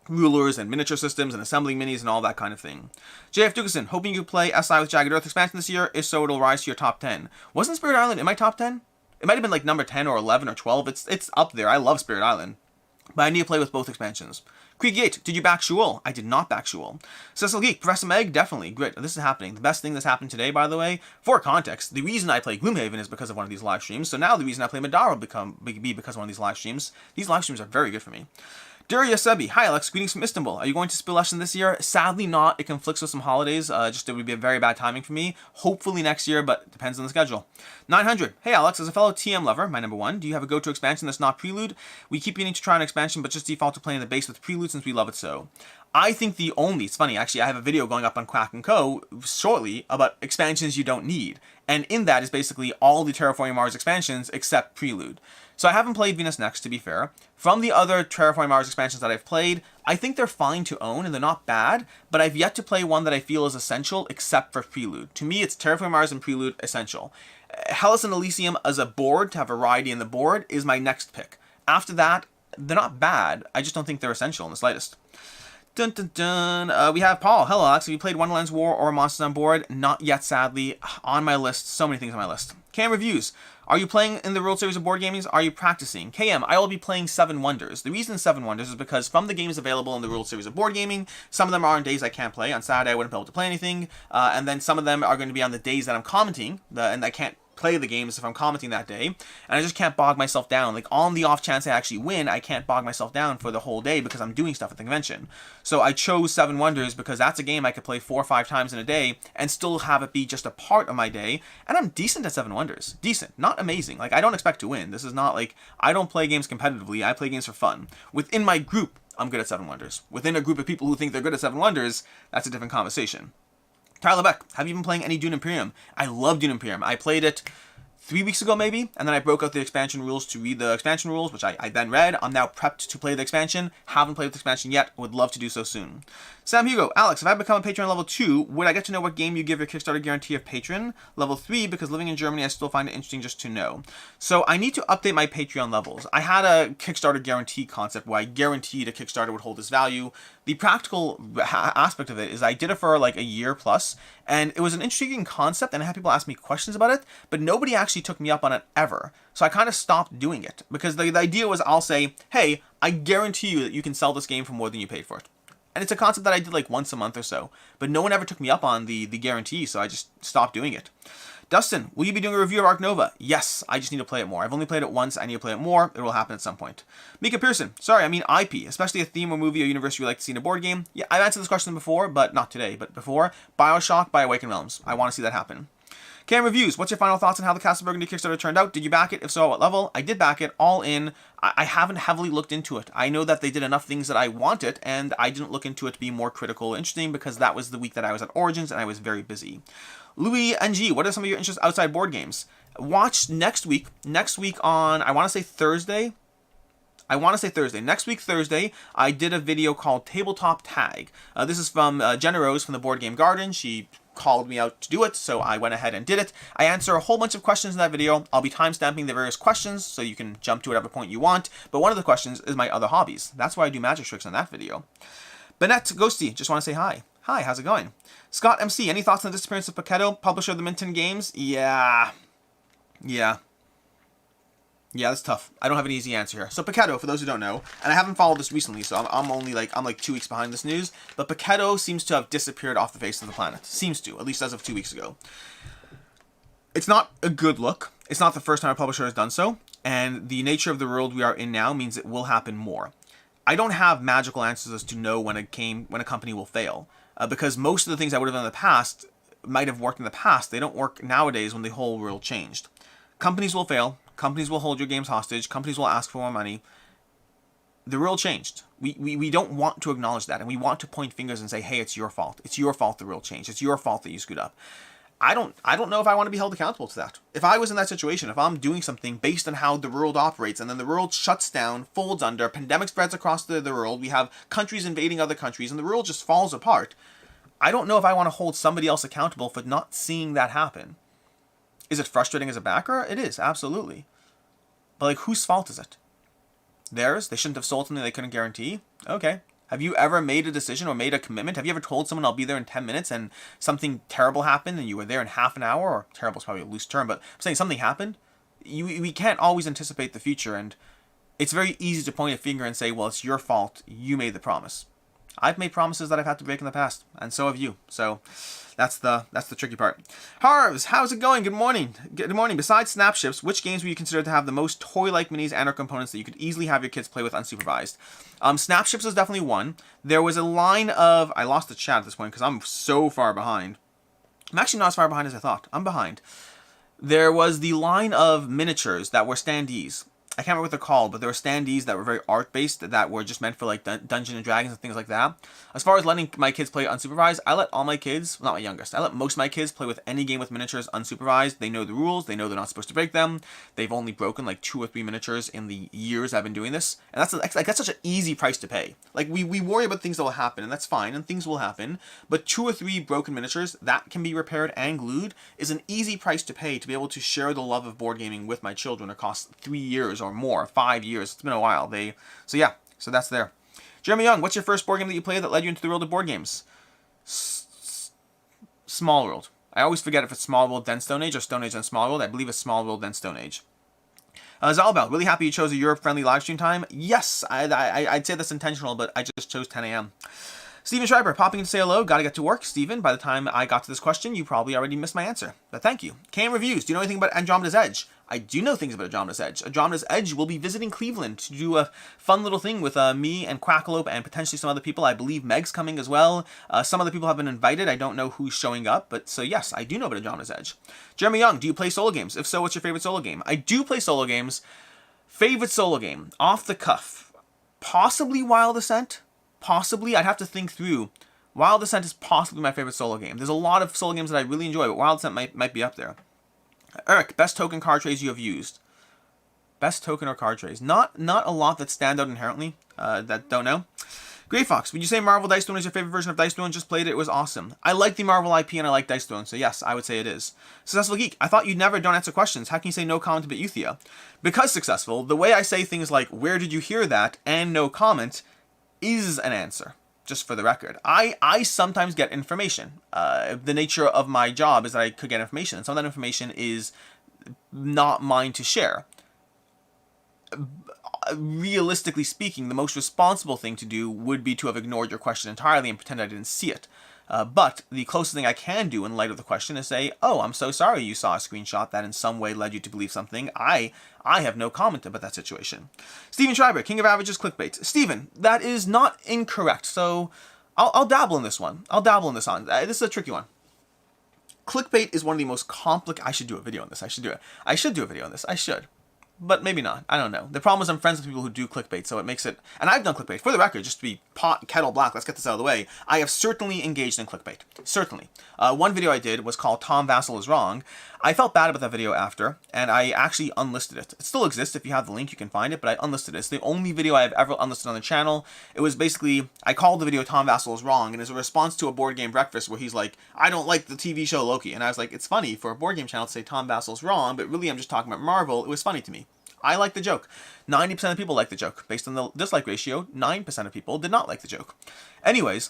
rulers and miniature systems and assembling minis and all that kind of thing. JF Dugason, hoping you could play SI with Jagged Earth expansion this year. If so, it'll rise to your top 10. Wasn't Spirit Island in my top 10? It might have been like number 10 or 11 or 12. It's up there. I love Spirit Island. But I need to play with both expansions. Creek Gate, did you back Shul? I did not back Shul. Cecil Geek, Professor Meg, definitely. Great. This is happening. The best thing that's happened today, by the way, for context, the reason I play Gloomhaven is because of one of these live streams. So now the reason I play Madara will be because of one of these live streams. These live streams are very good for me. Daria Sebi, hi Alex, greetings from Istanbul. Are you going to Spill Lesson this year? Sadly not. It conflicts with some holidays. Just it would be a very bad timing for me. Hopefully next year, but it depends on the schedule. 900, hey Alex, as a fellow TM lover, my number one, do you have a go-to expansion that's not Prelude? We keep meaning to try an expansion, but just default to playing the base with Prelude since we love it so. I think the only, it's funny, actually I have a video going up on Quack&Co shortly about expansions you don't need. And in that is basically all the Terraforming Mars expansions except Prelude. So I haven't played Venus Next, to be fair. From the other Terraforming Mars expansions that I've played, I think they're fine to own and they're not bad, but I've yet to play one that I feel is essential except for Prelude. To me, it's Terraforming Mars and Prelude essential. Hellas and Elysium as a board, to have variety in the board, is my next pick. After that, they're not bad, I just don't think they're essential in the slightest. Dun dun dun. We have Paul. Hello, Alex. Have you played Wonderland's War or Monsters on Board? Not yet, sadly. On my list. So many things on my list. KM Reviews. Are you playing in the World Series of Board Gaming? Are you practicing? KM, I will be playing 7 Wonders. The reason 7 Wonders is because from the games available in the World Series of Board Gaming, some of them are on days I can't play. On Saturday, I wouldn't be able to play anything. And then some of them are going to be on the days that I'm commenting, and I can't play the games if I'm commenting that day, and I just can't bog myself down. Like, on the off chance I actually win, I can't bog myself down for the whole day because I'm doing stuff at the convention. So I chose 7 Wonders because that's a game I could play 4 or 5 times in a day and still have it be just a part of my day, and I'm decent at 7 Wonders. Decent. Not amazing. Like, I don't expect to win. This is not like, I don't play games competitively, I play games for fun. Within my group, I'm good at 7 Wonders. Within a group of people who think they're good at 7 Wonders, that's a different conversation. Tyler Beck, have you been playing any Dune Imperium? I love Dune Imperium. I played it 3 weeks ago maybe, and then I broke out the expansion rules to read the expansion rules, which I then read. I'm now prepped to play the expansion. Haven't played the expansion yet. Would love to do so soon. Sam Hugo, Alex, if I become a patron level 2, would I get to know what game you give your Kickstarter guarantee of patron? Level 3, because living in Germany, I still find it interesting just to know. So I need to update my Patreon levels. I had a Kickstarter guarantee concept where I guaranteed a Kickstarter would hold its value. The practical aspect of it is I did it for like a year plus, and it was an intriguing concept, and I had people ask me questions about it, but nobody actually took me up on it ever. So I kind of stopped doing it, because the idea was I'll say, hey, I guarantee you that you can sell this game for more than you paid for it. And it's a concept that I did like once a month or so, but no one ever took me up on the guarantee, so I just stopped doing it. Dustin, will you be doing a review of Ark Nova? Yes, I just need to play it more. I've only played it once, I need to play it more. It will happen at some point. Mika Pearson, sorry, I mean IP, especially a theme or movie or universe you like to see in a board game. Yeah, I've answered this question before, but not today, but before. BioShock by Awakened Realms. I want to see that happen. Cam Reviews, what's your final thoughts on how the Castle Burgundy Kickstarter turned out? Did you back it? If so, at what level? I did back it, all in. I haven't heavily looked into it. I know that they did enough things that I wanted, and I didn't look into it to be more critical or interesting because that was the week that I was at Origins and I was very busy. Louis NG, what are some of your interests outside board games? Watch next week on, I want to say Thursday. Next week, Thursday, I did a video called Tabletop Tag. This is from Jenna Rose from the Board Game Garden. She called me out to do it, so I went ahead and did it. I answer a whole bunch of questions in that video. I'll be timestamping the various questions, so you can jump to whatever point you want. But one of the questions is my other hobbies. That's why I do magic tricks on that video. Bennett Ghosty, just want to say hi. Hi, how's it going? Scott MC, any thoughts on the disappearance of Paquetto, publisher of the Minton Games? Yeah, that's tough. I don't have an easy answer here. So Paquetto, for those who don't know, and I haven't followed this recently, so I'm like 2 weeks behind this news, but Paquetto seems to have disappeared off the face of the planet. Seems to, at least as of 2 weeks ago. It's not a good look. It's not the first time a publisher has done so, and the nature of the world we are in now means it will happen more. I don't have magical answers as to know when a company will fail, because most of the things I would have done in the past might have worked in the past. They don't work nowadays when the whole world changed. Companies will fail. Companies will hold your games hostage. Companies will ask for more money. The world changed. We don't want to acknowledge that, and we want to point fingers and say, hey, it's your fault. It's your fault the world changed. It's your fault that you screwed up. I don't know if I want to be held accountable to that. If I was in that situation, if I'm doing something based on how the world operates, and then the world shuts down, folds under, pandemic spreads across the world, we have countries invading other countries, and the world just falls apart, I don't know if I want to hold somebody else accountable for not seeing that happen. Is it frustrating as a backer? It is, absolutely. But like, whose fault is it? Theirs? They shouldn't have sold something they couldn't guarantee? Okay. Have you ever made a decision or made a commitment? Have you ever told someone I'll be there in 10 minutes and something terrible happened and you were there in half an hour? Or terrible is probably a loose term, but I'm saying something happened. We can't always anticipate the future, and it's very easy to point a finger and say, well, it's your fault. You made the promise. I've made promises that I've had to break in the past, and so have you. So that's the tricky part. Harves, how's it going? Good morning. Good morning. Besides Snapships, which games would you consider to have the most toy-like minis and or components that you could easily have your kids play with unsupervised? Snapships is definitely one. There was a line of... I lost the chat at this point because I'm so far behind. I'm actually not as far behind as I thought. I'm behind. There was the line of miniatures that were standees. I can't remember what they're called, but there were standees that were very art-based that were just meant for like Dungeons and Dragons and things like that. As far as letting my kids play unsupervised, I let all my kids, well, not my youngest, I let most of my kids play with any game with miniatures unsupervised. They know the rules. They know they're not supposed to break them. They've only broken like 2 or 3 miniatures in the years I've been doing this. And that's such an easy price to pay. Like, we worry about things that will happen, and that's fine, and things will happen. But 2 or 3 broken miniatures that can be repaired and glued is an easy price to pay to be able to share the love of board gaming with my children across 3 years or more, 5 years. It's been a while. So that's there. Jeremy Young, what's your first board game that you played that led you into the world of board games? Small World. I always forget if it's Small World then Stone Age or Stone Age then Small World. I believe it's Small World then Stone Age. Zalbel, really happy you chose a Europe-friendly live stream time. Yes, I'd say that's intentional, but I just chose 10 a.m. Steven Schreiber, popping in to say hello. Gotta get to work. Steven, by the time I got to this question, you probably already missed my answer. But thank you. KM Reviews, do you know anything about Andromeda's Edge? I do know things about Andromeda's Edge. Andromeda's Edge will be visiting Cleveland to do a fun little thing with me and Quackalope and potentially some other people. I believe Meg's coming as well. Some other people have been invited. I don't know who's showing up, but so yes, I do know about Andromeda's Edge. Jeremy Young, do you play solo games? If so, what's your favorite solo game? I do play solo games. Favorite solo game, off the cuff, possibly Wild Ascent. Possibly, I'd have to think through. Wild Ascent is possibly my favorite solo game. There's a lot of solo games that I really enjoy, but Wild Ascent might be up there. Eric, best token card trays you have used. Best token or card trays. Not a lot that stand out inherently. That don't know. Grey Fox, would you say Marvel Dice Throne is your favorite version of Dice Throne? Just played it. It was awesome. I like the Marvel IP and I like Dice Throne, so yes, I would say it is. Successful Geek, I thought you never don't answer questions. How can you say no comment about Euthia? Because Successful, the way I say things like, where did you hear that, and no comment, is an answer. Just for the record. I sometimes get information. The nature of my job is that I could get information, and some of that information is not mine to share. Realistically speaking, the most responsible thing to do would be to have ignored your question entirely and pretend I didn't see it. But the closest thing I can do in light of the question is say, oh, I'm so sorry you saw a screenshot that in some way led you to believe something. I have no comment about that situation. Steven Schreiber, King of Averages clickbait. Steven, that is not incorrect. So I'll dabble in this one. I'll dabble in this one. This is a tricky one. Clickbait is one of the most complicated... I should do a video on this. I should do a video on this. I should. But maybe not. I don't know. The problem is I'm friends with people who do clickbait, so it makes it... And I've done clickbait. For the record, just to be kettle black, let's get this out of the way. I have certainly engaged in clickbait. Certainly. One video I did was called Tom Vassell is Wrong. I felt bad about that video after, and I actually unlisted it. It still exists. If you have the link, you can find it, but I unlisted it. It's the only video I've ever unlisted on the channel. It was basically... I called the video Tom Vassell is Wrong, and it's a response to a Board Game Breakfast where he's like, I don't like the TV show Loki. And I was like, it's funny for a board game channel to say Tom Vassell's wrong, but really I'm just talking about Marvel. It was funny to me. I like the joke. 90% of people like the joke. Based on the dislike ratio, 9% of people did not like the joke. Anyways,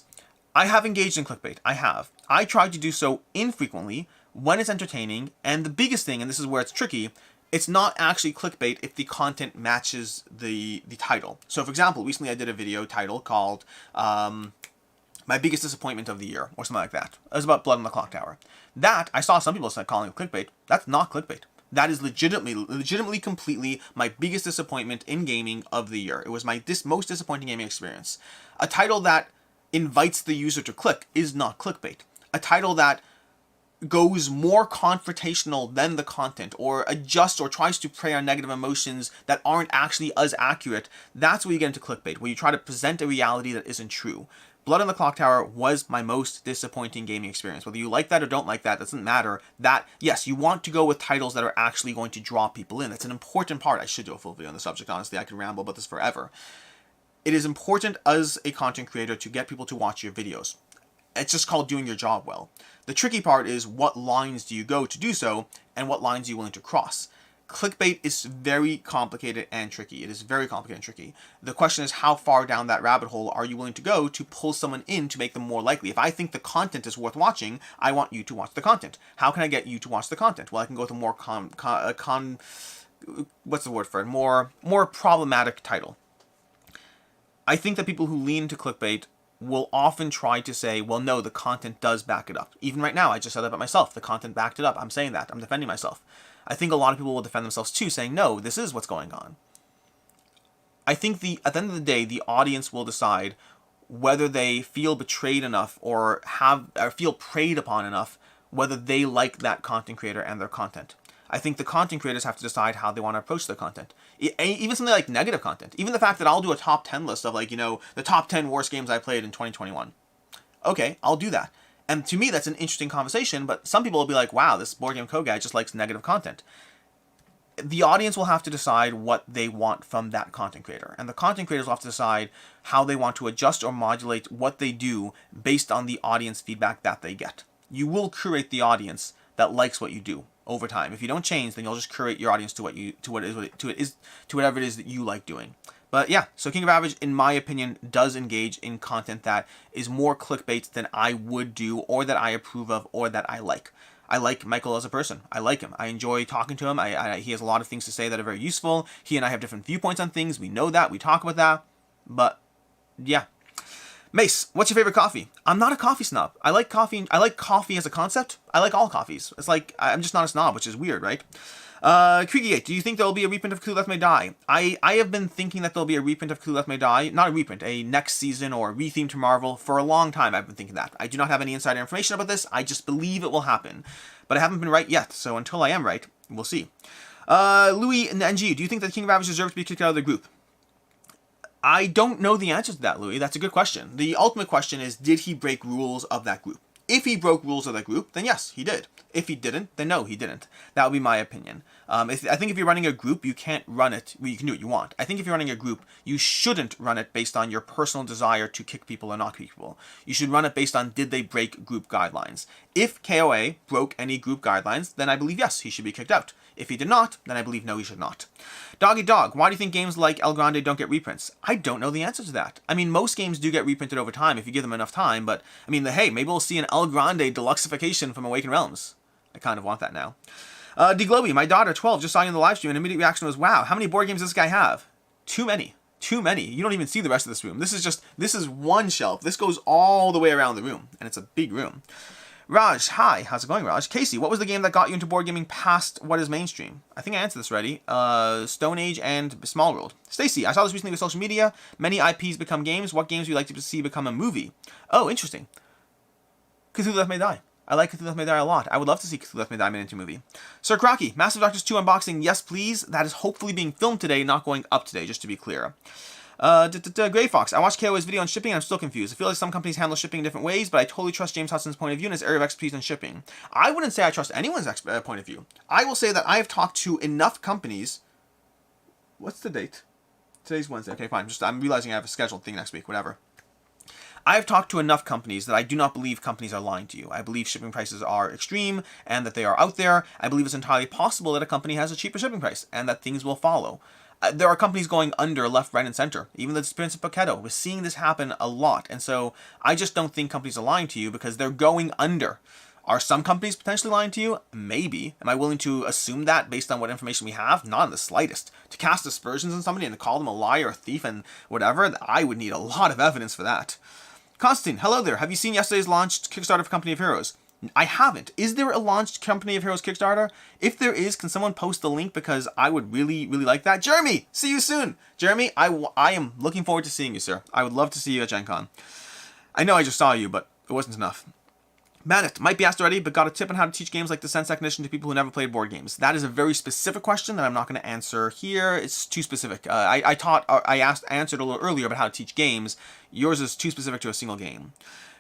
I have engaged in clickbait. I have. I try to do so infrequently when it's entertaining, and the biggest thing, and this is where it's tricky, it's not actually clickbait if the content matches the title. So for example, recently I did a video title called My Biggest Disappointment of the Year, or something like that. It was about Blood on the Clock Tower. That, I saw some people calling it clickbait. That's not clickbait. That is legitimately, completely my biggest disappointment in gaming of the year. It was my most disappointing gaming experience. A title that invites the user to click is not clickbait. A title that goes more confrontational than the content, or adjusts or tries to prey on negative emotions that aren't actually as accurate, that's where you get into clickbait, where you try to present a reality that isn't true. Blood on the Clock Tower was my most disappointing gaming experience. Whether you like that or don't like that, doesn't matter. That, yes, you want to go with titles that are actually going to draw people in. That's an important part. I should do a full video on the subject, honestly. I could ramble about this forever. It is important as a content creator to get people to watch your videos. It's just called doing your job well. The tricky part is what lines do you go to do so, and what lines are you willing to cross. Clickbait is very complicated and tricky. It is very complicated and tricky. The question is, how far down that rabbit hole are you willing to go to pull someone in to make them more likely? If I think the content is worth watching, I want you to watch the content. How can I get you to watch the content? Well, I can go with a more what's the word for it? More problematic title. I think that people who lean to clickbait will often try to say, well, no, the content does back it up. Even right now, I just said that about myself. The content backed it up. I'm saying that. I'm defending myself. I think a lot of people will defend themselves too, saying, no, this is what's going on. I think at the end of the day, the audience will decide whether they feel betrayed enough or feel preyed upon enough, whether they like that content creator and their content. I think the content creators have to decide how they want to approach their content. Even something like negative content. Even the fact that I'll do a top 10 list of, like, the top 10 worst games I played in 2021. Okay, I'll do that. And to me, that's an interesting conversation, but some people will be like, wow, this BoardGameCo guy just likes negative content. The audience will have to decide what they want from that content creator. And the content creators will have to decide how they want to adjust or modulate what they do based on the audience feedback that they get. You will curate the audience that likes what you do over time. If you don't change, then you'll just curate your audience to whatever it is that you like doing. But yeah, so King of Average, in my opinion, does engage in content that is more clickbait than I would do, or that I approve of, or that I like. I like Michael as a person. I like him. I enjoy talking to him. He has a lot of things to say that are very useful. He and I have different viewpoints on things. We know that. We talk about that. But yeah. Mace, what's your favorite coffee? I'm not a coffee snob. I like coffee. I like coffee as a concept. I like all coffees. It's like, I'm just not a snob, which is weird, right? Creekygate, do you think there will be a reprint of Clue Left May Die? I have been thinking that there'll be a reprint of Clue Left May Die. Not a reprint, a next season or a retheme to Marvel. For a long time, I've been thinking that. I do not have any insider information about this. I just believe it will happen. But I haven't been right yet, so until I am right, we'll see. Louis and NG, do you think that King of Average deserves to be kicked out of the group? I don't know the answer to that, Louis. That's a good question. The ultimate question is, did he break rules of that group? If he broke rules of that group, then yes, he did. If he didn't, then no, he didn't. That would be my opinion. I think if you're running a group, you can't run it. Well, you can do what you want. I think if you're running a group, you shouldn't run it based on your personal desire to kick people or not kick people. You should run it based on, did they break group guidelines? If KOA broke any group guidelines, then I believe yes, he should be kicked out. If he did not, then I believe no, he should not. Doggy Dog, why do you think games like El Grande don't get reprints? I don't know the answer to that. I mean, most games do get reprinted over time if you give them enough time, but, I mean, hey, maybe we'll see an El Grande deluxeification from Awakened Realms. I kind of want that now. DGloby, my daughter, 12, just saw you in the live stream, and immediate reaction was, wow, how many board games does this guy have? Too many. Too many. You don't even see the rest of this room. This is one shelf. This goes all the way around the room, and it's a big room. Raj, hi. How's it going, Raj? Casey, what was the game that got you into board gaming past what is mainstream? I think I answered this already. Stone Age and Small World. Stacy, I saw this recently with social media. Many IPs become games. What games would you like to see become a movie? Oh, interesting. Cthulhu Left May Die. I like Cthulhu Left May Die a lot. I would love to see Cthulhu Left May Die made into a movie. Sir Crocky, Massive Doctors 2 unboxing. Yes, please. That is hopefully being filmed today, not going up today, just to be clear. Grey Fox, I watched KOA's video on shipping and I'm still confused. I feel like some companies handle shipping in different ways, but I totally trust James Hudson's point of view and his area of expertise in shipping. I wouldn't say I trust anyone's point of view. I will say that I have talked to enough companies. What's the date? Today's Wednesday. Okay, fine. I'm realizing I have a scheduled thing next week, whatever. I have talked to enough companies that I do not believe companies are lying to you. I believe shipping prices are extreme and that they are out there. I believe it's entirely possible that a company has a cheaper shipping price and that things will follow. There are companies going under left, right, and center. Even the experience of Poketo. We're seeing this happen a lot. And so I just don't think companies are lying to you because they're going under. Are some companies potentially lying to you? Maybe. Am I willing to assume that based on what information we have? Not in the slightest. To cast aspersions on somebody and to call them a liar, a thief, and whatever, I would need a lot of evidence for that. Constantine, hello there. Have you seen yesterday's launched Kickstarter for Company of Heroes? I haven't. Is there a launched Company of Heroes Kickstarter? If there is, can someone post the link because I would really, really like that. Jeremy, see you soon. Jeremy, I am looking forward to seeing you, sir. I would love to see you at Gen Con. I know I just saw you, but it wasn't enough. Bandit, might be asked already, but got a tip on how to teach games like Descent Second Edition to people who never played board games. That is a very specific question that I'm not going to answer here. It's too specific. I answered a little earlier about how to teach games. Yours is too specific to a single game.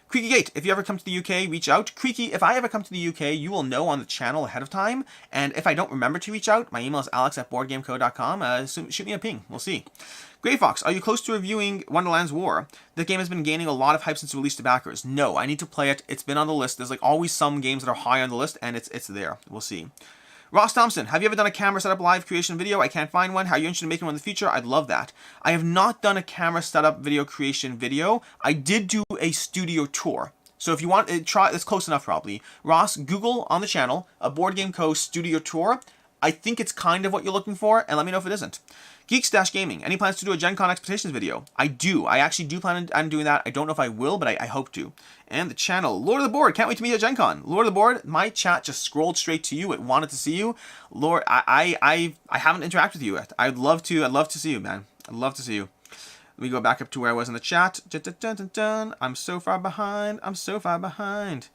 Creaky Gate, if you ever come to the UK, reach out. Creaky, if I ever come to the UK, you will know on the channel ahead of time. And if I don't remember to reach out, my email is alex@boardgameco.com. Shoot me a ping. We'll see. Grey Fox, are you close to reviewing Wonderland's War? The game has been gaining a lot of hype since release to backers. No, I need to play it. It's been on the list. There's like always some games that are high on the list, and it's there. We'll see. Ross Thompson, have you ever done a camera setup live creation video? I can't find one. How are you interested in making one in the future? I'd love that. I have not done a camera setup video creation video. I did do a studio tour. So if you want to try, it's close enough probably. Ross, Google on the channel, a BoardGameCo studio tour. I think it's kind of what you're looking for, and let me know if it isn't. Geeks Gaming, any plans to do a Gen Con expectations video? I do. I actually do plan on doing that. I don't know if I will, but I hope to. And the channel, Lord of the Board, can't wait to meet you at Gen Con. Lord of the Board, my chat just scrolled straight to you. It wanted to see you. Lord, I haven't interacted with you yet. I'd love to see you, man. I'd love to see you. Let me go back up to where I was in the chat. Dun, dun, dun, dun. I'm so far behind. I'm so far behind.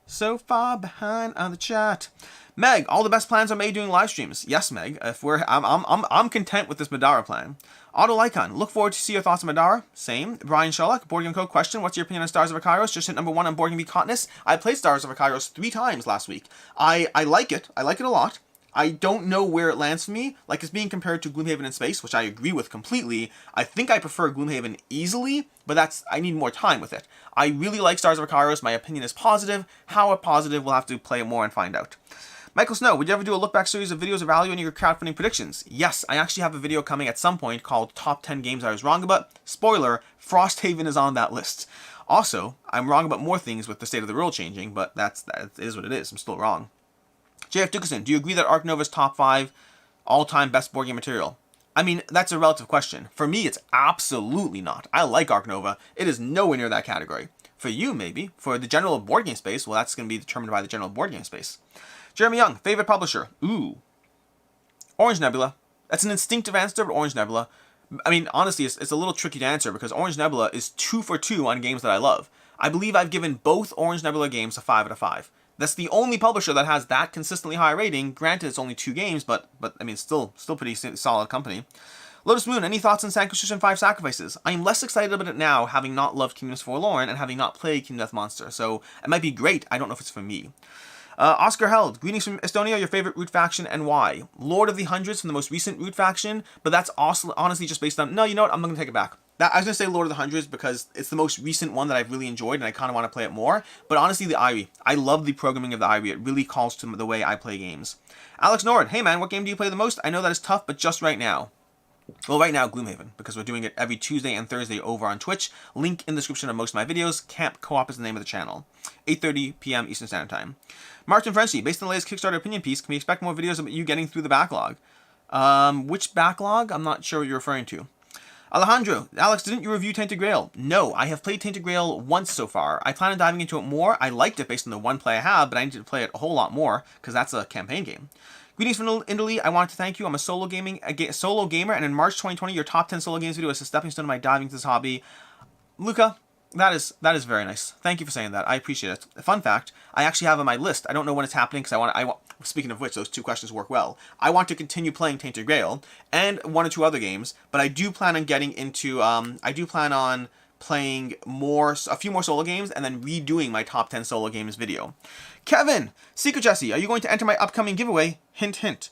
So far behind on the chat. Meg, all the best plans are made doing live streams. Yes, Meg. I'm content with this Madara plan. Otto Lycon, look forward to see your thoughts on Madara. Same. Brian Sherlock, BoardGameCo question. What's your opinion on Stars of Akairos? Just hit #1 on BoardGame Hotness. I played Stars of Akairos 3 times last week. I like it. I like it a lot. I don't know where it lands for me. Like, it's being compared to Gloomhaven in Space, which I agree with completely. I think I prefer Gloomhaven easily, but I need more time with it. I really like Stars of Akairos. My opinion is positive. How positive, we'll have to play more and find out. Michael Snow, would you ever do a look-back series of videos evaluating your crowdfunding predictions? Yes, I actually have a video coming at some point called Top 10 Games I Was Wrong About. Spoiler, Frosthaven is on that list. Also, I'm wrong about more things with the state of the world changing, but that is what it is. I'm still wrong. JF Dickerson, do you agree that Ark Nova's top 5 all-time best board game material? I mean, that's a relative question. For me, it's absolutely not. I like Ark Nova. It is nowhere near that category. For you, maybe. For the general board game space, well, that's going to be determined by the general board game space. Jeremy Young, favorite publisher? Ooh. Orange Nebula. That's an instinctive answer, but Orange Nebula. I mean, honestly, it's a little tricky to answer because Orange Nebula is 2 for 2 on games that I love. I believe I've given both Orange Nebula games a 5 out of 5. That's the only publisher that has that consistently high rating. Granted, it's only 2 games, but I mean, still pretty solid company. Lotus Moon, any thoughts on Sanction 5 Sacrifices? I am less excited about it now, having not loved Kingdoms Forlorn and having not played Kingdom Death Monster. So it might be great. I don't know if it's for me. Oscar Held, greetings from Estonia, your favorite Root faction and why? Lord of the Hundreds from the most recent Root faction, but that's also honestly just based on, no, you know what, I'm going to take it back. I was going to say Lord of the Hundreds because it's the most recent one that I've really enjoyed and I kind of want to play it more, but honestly the Irie. I love the programming of the Irie. It really calls to the way I play games. Alex Nord, hey man, what game do you play the most? I know that is tough, but just right now. Well, right now, Gloomhaven, because we're doing it every Tuesday and Thursday over on Twitch. Link in the description of most of my videos. Camp Co-op is the name of the channel. 8:30 p.m. Eastern Standard Time. Martin Frenchie, based on the latest Kickstarter opinion piece, can we expect more videos about you getting through the backlog? Which backlog? I'm not sure what you're referring to. Alejandro, Alex, didn't you review Tainted Grail? No, I have played Tainted Grail once so far. I plan on diving into it more. I liked it based on the one play I have, but I need to play it a whole lot more, because that's a campaign game. Greetings from Italy. I want to thank you. I'm a solo gamer, and in March 2020, your top 10 solo games video is a stepping stone to my diving into this hobby. Luca, that is very nice. Thank you for saying that. I appreciate it. A fun fact, I actually have on my list. I don't know when it's happening because I want. Speaking of which, those 2 questions work well. I want to continue playing Tainted Grail and 1 or 2 other games, but I do plan on getting into. Playing a few more solo games, and then redoing my top 10 solo games video. Kevin, Secret Jesse, are you going to enter my upcoming giveaway? Hint, hint.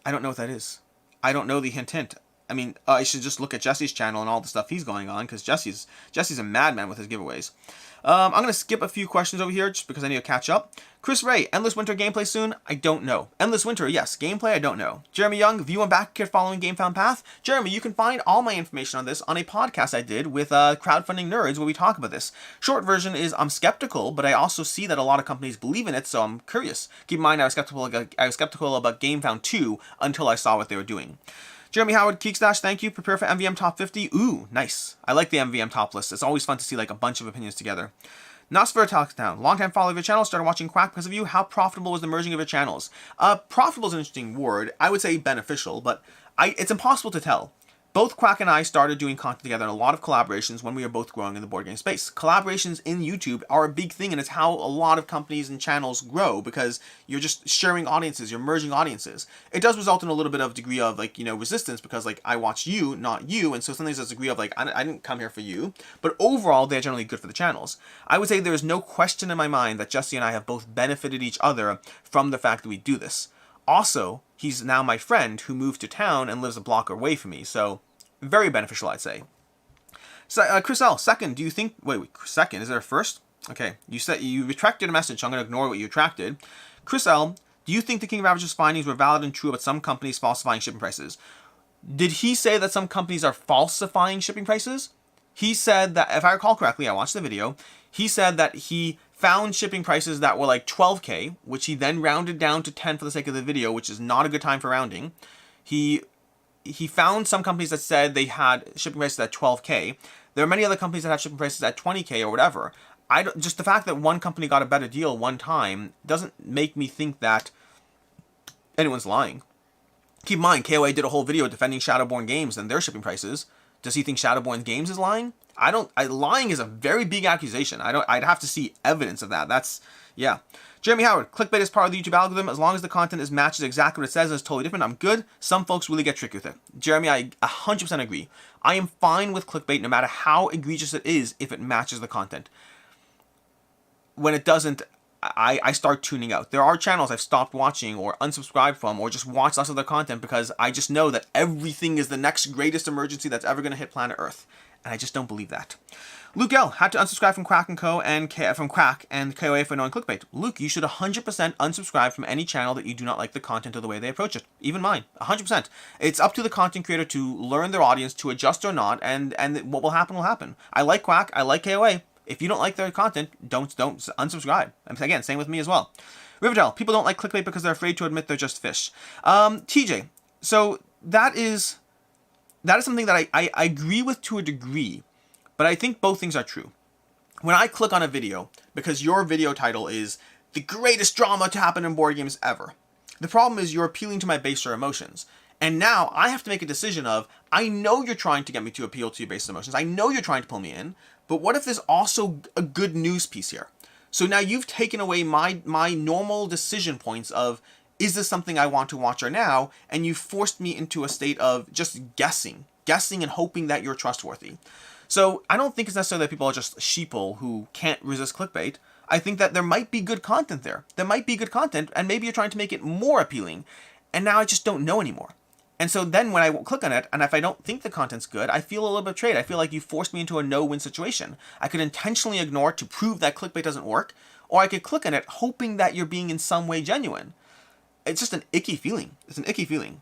I don't know what that is. I don't know the hint, hint. I mean, I should just look at Jesse's channel and all the stuff he's going on, because Jesse's a madman with his giveaways. I'm going to skip a few questions over here just because I need to catch up. Chris Ray, Endless Winter gameplay soon? I don't know. Endless Winter, yes. Gameplay, I don't know. Jeremy Young, view and back kit following GameFound Path. Jeremy, you can find all my information on this on a podcast I did with Crowdfunding Nerds where we talk about this. Short version is I'm skeptical, but I also see that a lot of companies believe in it, so I'm curious. Keep in mind I was skeptical about GameFound 2 until I saw what they were doing. Jeremy Howard, Keekstash, thank you. Prepare for MVM Top 50. Ooh, nice. I like the MVM Top list. It's always fun to see like a bunch of opinions together. Nosfer Talktown, long-time follower of your channel, started watching Quack because of you. How profitable was the merging of your channels? Profitable is an interesting word. I would say beneficial, but it's impossible to tell. Both Quack and I started doing content together and a lot of collaborations when we were both growing in the board game space. Collaborations in YouTube are a big thing, and it's how a lot of companies and channels grow, because you're just sharing audiences, you're merging audiences. It does result in a little bit of degree of like, resistance, because like I watch you, not you, and so sometimes there's a degree of like, I didn't come here for you, but overall they're generally good for the channels. I would say there is no question in my mind that Jesse and I have both benefited each other from the fact that we do this. Also, he's now my friend who moved to town and lives a block away from me, so very beneficial, I'd say. So, Chris L, second, do you think... Wait, second, is there a first? Okay, you said you retracted a message, so I'm going to ignore what you retracted. Chris L, do you think the King of Average's findings were valid and true about some companies falsifying shipping prices? Did he say that some companies are falsifying shipping prices? He said that, if I recall correctly, I watched the video, he said that he found shipping prices that were like 12K, which he then rounded down to 10 for the sake of the video, which is not a good time for rounding. He found some companies that said they had shipping prices at 12K. There are many other companies that have shipping prices at 20K or whatever. Just the fact that one company got a better deal one time doesn't make me think that anyone's lying. Keep in mind, KOA did a whole video defending Shadowborn Games and their shipping prices. Does he think Shadowborn Games is lying? Lying is a very big accusation. I'd have to see evidence of that. Yeah. Jeremy Howard, clickbait is part of the YouTube algorithm. As long as the content matches exactly what it says and it's totally different, I'm good. Some folks really get tricky with it. Jeremy, I 100% agree. I am fine with clickbait no matter how egregious it is if it matches the content. When it doesn't, I start tuning out. There are channels I've stopped watching or unsubscribed from or just watch less of their content because I just know that everything is the next greatest emergency that's ever going to hit planet Earth. And I just don't believe that. Luke L had to unsubscribe from Quack and Co. and from Quack and KOA for knowing clickbait. Luke, you should 100% unsubscribe from any channel that you do not like the content or the way they approach it. Even mine, 100%. It's up to the content creator to learn their audience, to adjust or not, and what will happen will happen. I like Quack, I like KOA. If you don't like their content, don't unsubscribe. And again, same with me as well. Riverdale, people don't like clickbait because they're afraid to admit they're just fish. TJ, so that is something that I agree with to a degree, but I think both things are true. When I click on a video, because your video title is the greatest drama to happen in board games ever, the problem is you're appealing to my baser emotions. And now I have to make a decision of, I know you're trying to get me to appeal to your baser emotions. I know you're trying to pull me in, but what if there's also a good news piece here? So now you've taken away my normal decision points of, is this something I want to watch or now? And you forced me into a state of just guessing and hoping that you're trustworthy. So I don't think it's necessarily that people are just sheeple who can't resist clickbait. I think that there might be good content there. There might be good content, and maybe you're trying to make it more appealing. And now I just don't know anymore. And so then when I click on it, and if I don't think the content's good, I feel a little betrayed. I feel like you forced me into a no-win situation. I could intentionally ignore it to prove that clickbait doesn't work, or I could click on it hoping that you're being in some way genuine. It's just an icky feeling. It's an icky feeling.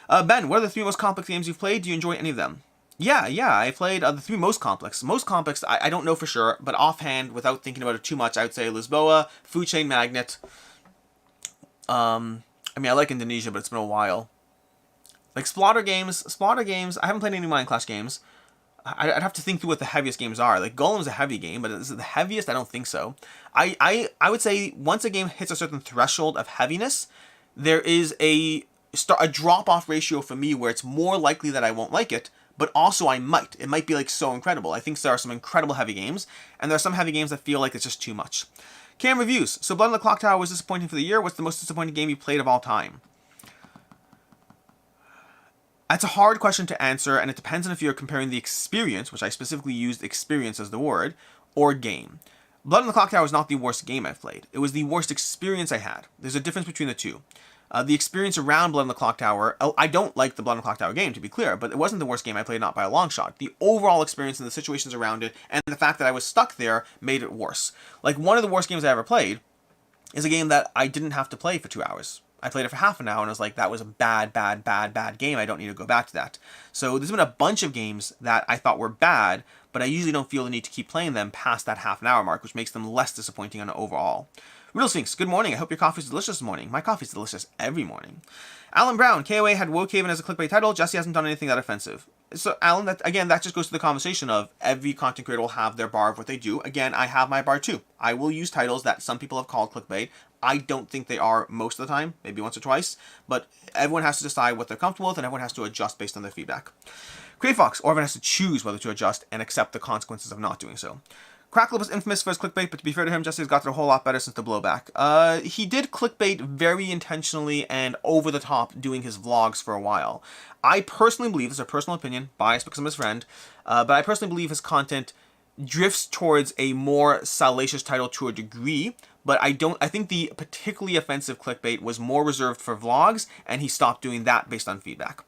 Ben, what are the 3 most complex games you've played? Do you enjoy any of them? Yeah, I played the 3 most complex. Most complex, I don't know for sure, but offhand, without thinking about it too much, I would say Lisboa, Food Chain Magnet. I like Indonesia, but it's been a while. Like Splatter games, I haven't played any Mind Clash games. I'd have to think through what the heaviest games are. Like Golem's a heavy game, but is it the heaviest? I don't think so. I would say once a game hits a certain threshold of heaviness, there is a drop-off ratio for me where it's more likely that I won't like it, but also I might. It might be like so incredible. I think there are some incredible heavy games, and there are some heavy games that feel like it's just too much. Cam reviews. So Blood on the Clock Tower was disappointing for the year. What's the most disappointing game you played of all time? That's a hard question to answer, and it depends on if you're comparing the experience, which I specifically used experience as the word, or game. Blood on the Clock Tower was not the worst game I've played. It was the worst experience I had. There's a difference between the two. The experience around Blood on the Clock Tower, I don't like the Blood on the Clock Tower game, to be clear, but it wasn't the worst game I played, not by a long shot. The overall experience and the situations around it, and the fact that I was stuck there, made it worse. Like, one of the worst games I ever played is a game that I didn't have to play for 2 hours. I played it for half an hour, and I was like, that was a bad game. I don't need to go back to that. So there's been a bunch of games that I thought were bad, but I usually don't feel the need to keep playing them past that half an hour mark, which makes them less disappointing on overall. Riddle Sphinx, good morning. I hope your coffee is delicious this morning. My coffee is delicious every morning. Alan Brown, KOA had Wokehaven as a clickbait title. Jesse hasn't done anything that offensive. So, Alan, that just goes to the conversation of every content creator will have their bar of what they do. Again, I have my bar too. I will use titles that some people have called clickbait. I don't think they are most of the time, maybe once or twice, but everyone has to decide what they're comfortable with and everyone has to adjust based on their feedback. Fox, or everyone has to choose whether to adjust and accept the consequences of not doing so. Crackle was infamous for his clickbait, but to be fair to him, Jesse's got it a whole lot better since the blowback. He did clickbait very intentionally and over the top doing his vlogs for a while. I personally believe, this is a personal opinion, biased because I'm his friend, but I personally believe his content drifts towards a more salacious title to a degree, but I think the particularly offensive clickbait was more reserved for vlogs, and he stopped doing that based on feedback.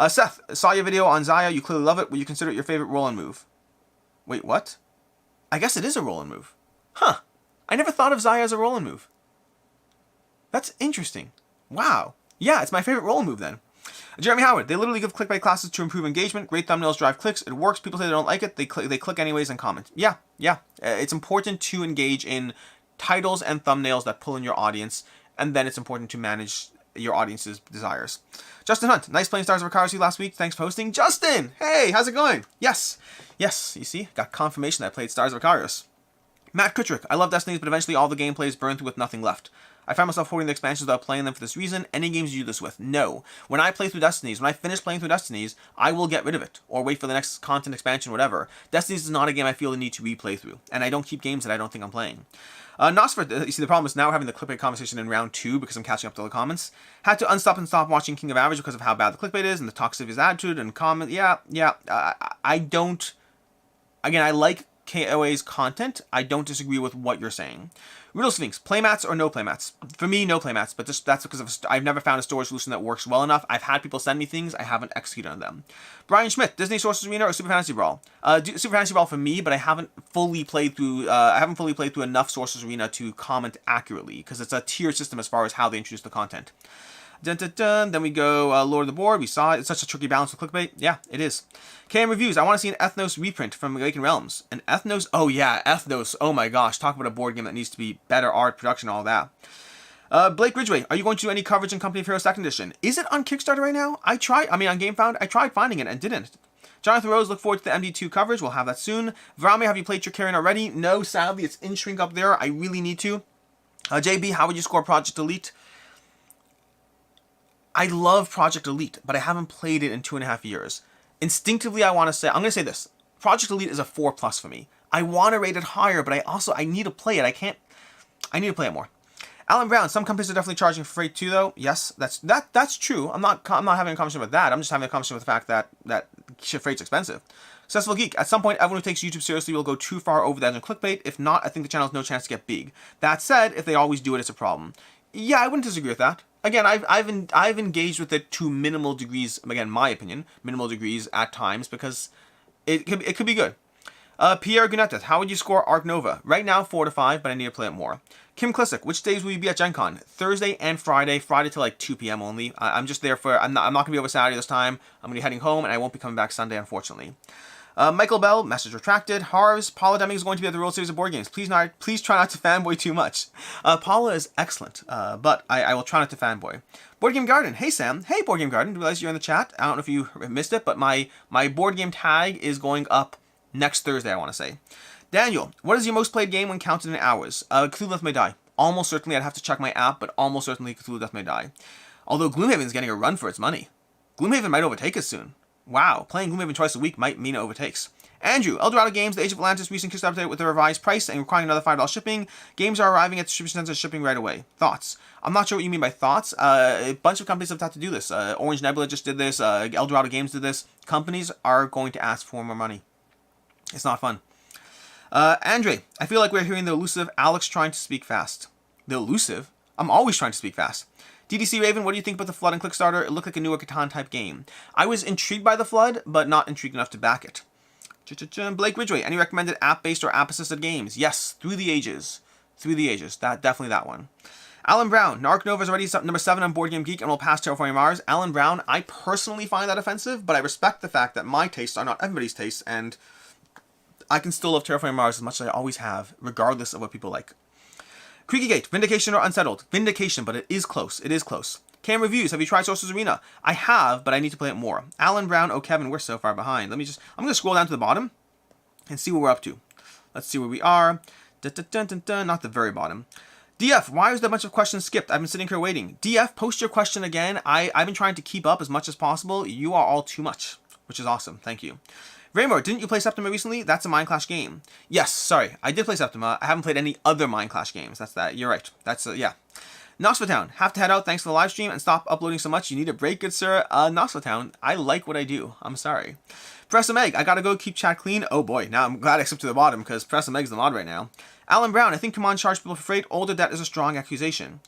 Seth, saw your video on Zaya, you clearly love it. Will you consider it your favorite roll and move? Wait, what? I guess it is a roll and move. Huh. I never thought of Zaya as a roll and move. That's interesting. Wow. Yeah, it's my favorite roll and move then. Jeremy Howard, they literally give clickbait classes to improve engagement. Great thumbnails drive clicks. It works. People say they don't like it. They click anyways and comment. Yeah. It's important to engage in titles and thumbnails that pull in your audience, and then it's important to manage your audience's desires. Justin Hunt, nice playing Stars of Icarus last week. Thanks for hosting. Justin, hey, how's it going? Yes, you see, got confirmation that I played Stars of Icarus. Matt Kutrick, I love Destinies, but eventually all the gameplay is burned through with nothing left. I find myself hoarding the expansions without playing them for this reason. Any games you do this with? No. When I play through Destinies, when I finish playing through Destinies, I will get rid of it, or wait for the next content expansion, whatever. Destinies is not a game I feel the need to replay through, and I don't keep games that I don't think I'm playing. Nosfer, you see, the problem is now we're having the clickbait conversation in round 2 because I'm catching up to the comments. Had to unstop and stop watching King of Average because of how bad the clickbait is and the toxic of his attitude and comment. I don't. Again, I like KOA's content. I don't disagree with what you're saying. Riddle Sphinx, playmats or no playmats? For me, no playmats, but that's because I've never found a storage solution that works well enough. I've had people send me things, I haven't executed on them. Brian Schmidt, Disney Sorcerer's Arena or Super Fantasy Brawl? Super Fantasy Brawl for me, but I haven't fully played through enough Sorcerer's Arena to comment accurately, because it's a tier system as far as how they introduce the content. Then we go Lord of the Board. We saw it. It's such a tricky balance with clickbait. Yeah, it is. KM Reviews. I want to see an Ethnos reprint from Awakened Realms. An Ethnos? Oh yeah, Ethnos. Oh my gosh. Talk about a board game that needs to be better art, production, all that. Blake Ridgway. Are you going to do any coverage in Company of Heroes 2nd Edition? Is it on Kickstarter right now? On GameFound, I tried finding it and didn't. Jonathan Rose, look forward to the MD2 coverage. We'll have that soon. Varame, have you played Tricarian already? No, sadly, it's in shrink up there. I really need to. JB, how would you score Project Elite? I love Project Elite, but I haven't played it in 2.5 years. Instinctively, I'm going to say this. Project Elite is a 4+ for me. I want to rate it higher, but I need to play it. I need to play it more. Alan Brown, some companies are definitely charging for freight too, though. Yes, that's true. I'm not having a conversation about that. I'm just having a conversation with the fact that freight's expensive. Successful Geek, at some point, everyone who takes YouTube seriously will go too far over the edge on clickbait. If not, I think the channel has no chance to get big. That said, if they always do it, it's a problem. Yeah, I wouldn't disagree with that. Again, I've engaged with it to minimal degrees. Again, my opinion, minimal degrees at times because it could be good. Pierre Gunetet, how would you score Arc Nova? Right now, 4 to 5, but I need to play it more. Kim Klisick, which days will you be at Gen Con? Thursday and Friday. Friday till like 2 p.m. only. I'm just there for. I'm not gonna be over Saturday this time. I'm gonna be heading home, and I won't be coming back Sunday, unfortunately. Michael Bell, message retracted. Harvs, Paula Deming is going to be at the World Series of Board Games. Please try not to fanboy too much. Paula is excellent, but I will try not to fanboy. Board Game Garden, hey Sam. Hey Board Game Garden, realize you're in the chat. I don't know if you missed it, but my board game tag is going up next Thursday, I want to say. Daniel, what is your most played game when counted in hours? Cthulhu Death May Die. Almost certainly, I'd have to check my app, but almost certainly Cthulhu Death May Die. Although Gloomhaven is getting a run for its money. Gloomhaven might overtake us soon. Wow, playing Gloomhaven twice a week might mean it overtakes. Andrew, Eldorado Games, The Age of Atlantis, recent Kickstarter update with a revised price and requiring another $5 shipping. Games are arriving at distribution centers shipping right away. Thoughts? I'm not sure what you mean by thoughts. A bunch of companies have had to do this. Orange Nebula just did this. Eldorado Games did this. Companies are going to ask for more money. It's not fun. Andre, I feel like we're hearing the elusive Alex trying to speak fast. The elusive? I'm always trying to speak fast. DDC Raven, what do you think about the Flood and Kickstarter? It looked like a newer Catan-type game. I was intrigued by the Flood, but not intrigued enough to back it. Blake Ridgway, any recommended app-based or app-assisted games? Yes, Through the Ages. Through the Ages. Definitely that one. Alan Brown, Arc Nova is already number 7 on Board Game Geek and will pass Terraforming Mars. Alan Brown, I personally find that offensive, but I respect the fact that my tastes are not everybody's tastes, and I can still love Terraforming Mars as much as I always have, regardless of what people like. Creaky Gate, Vindication or Unsettled? Vindication, but it is close. It is close. Cam Reviews, have you tried Sorcerer's Arena? I have, but I need to play it more. Alan Brown, oh Kevin, we're so far behind. I'm going to scroll down to the bottom and see what we're up to. Let's see where we are. Dun, dun, dun, dun, dun, not the very bottom. DF, why is there a bunch of questions skipped? I've been sitting here waiting. DF, post your question again. I've been trying to keep up as much as possible. You are all too much, which is awesome. Thank you. Raymore, didn't you play Septima recently? That's a Mind Clash game. Yes, sorry. I did play Septima. I haven't played any other Mind Clash games. That's that. You're right. That's, yeah. Knoxville have to head out thanks for the live stream and stop uploading so much. You need a break, good sir. Knoxville, I like what I do. I'm sorry. Press a Meg, I gotta go keep chat clean. Oh boy, now I'm glad I slipped to the bottom because Press a Meg's the mod right now. Alan Brown, I think Command charged people for freight. Older debt is a strong accusation.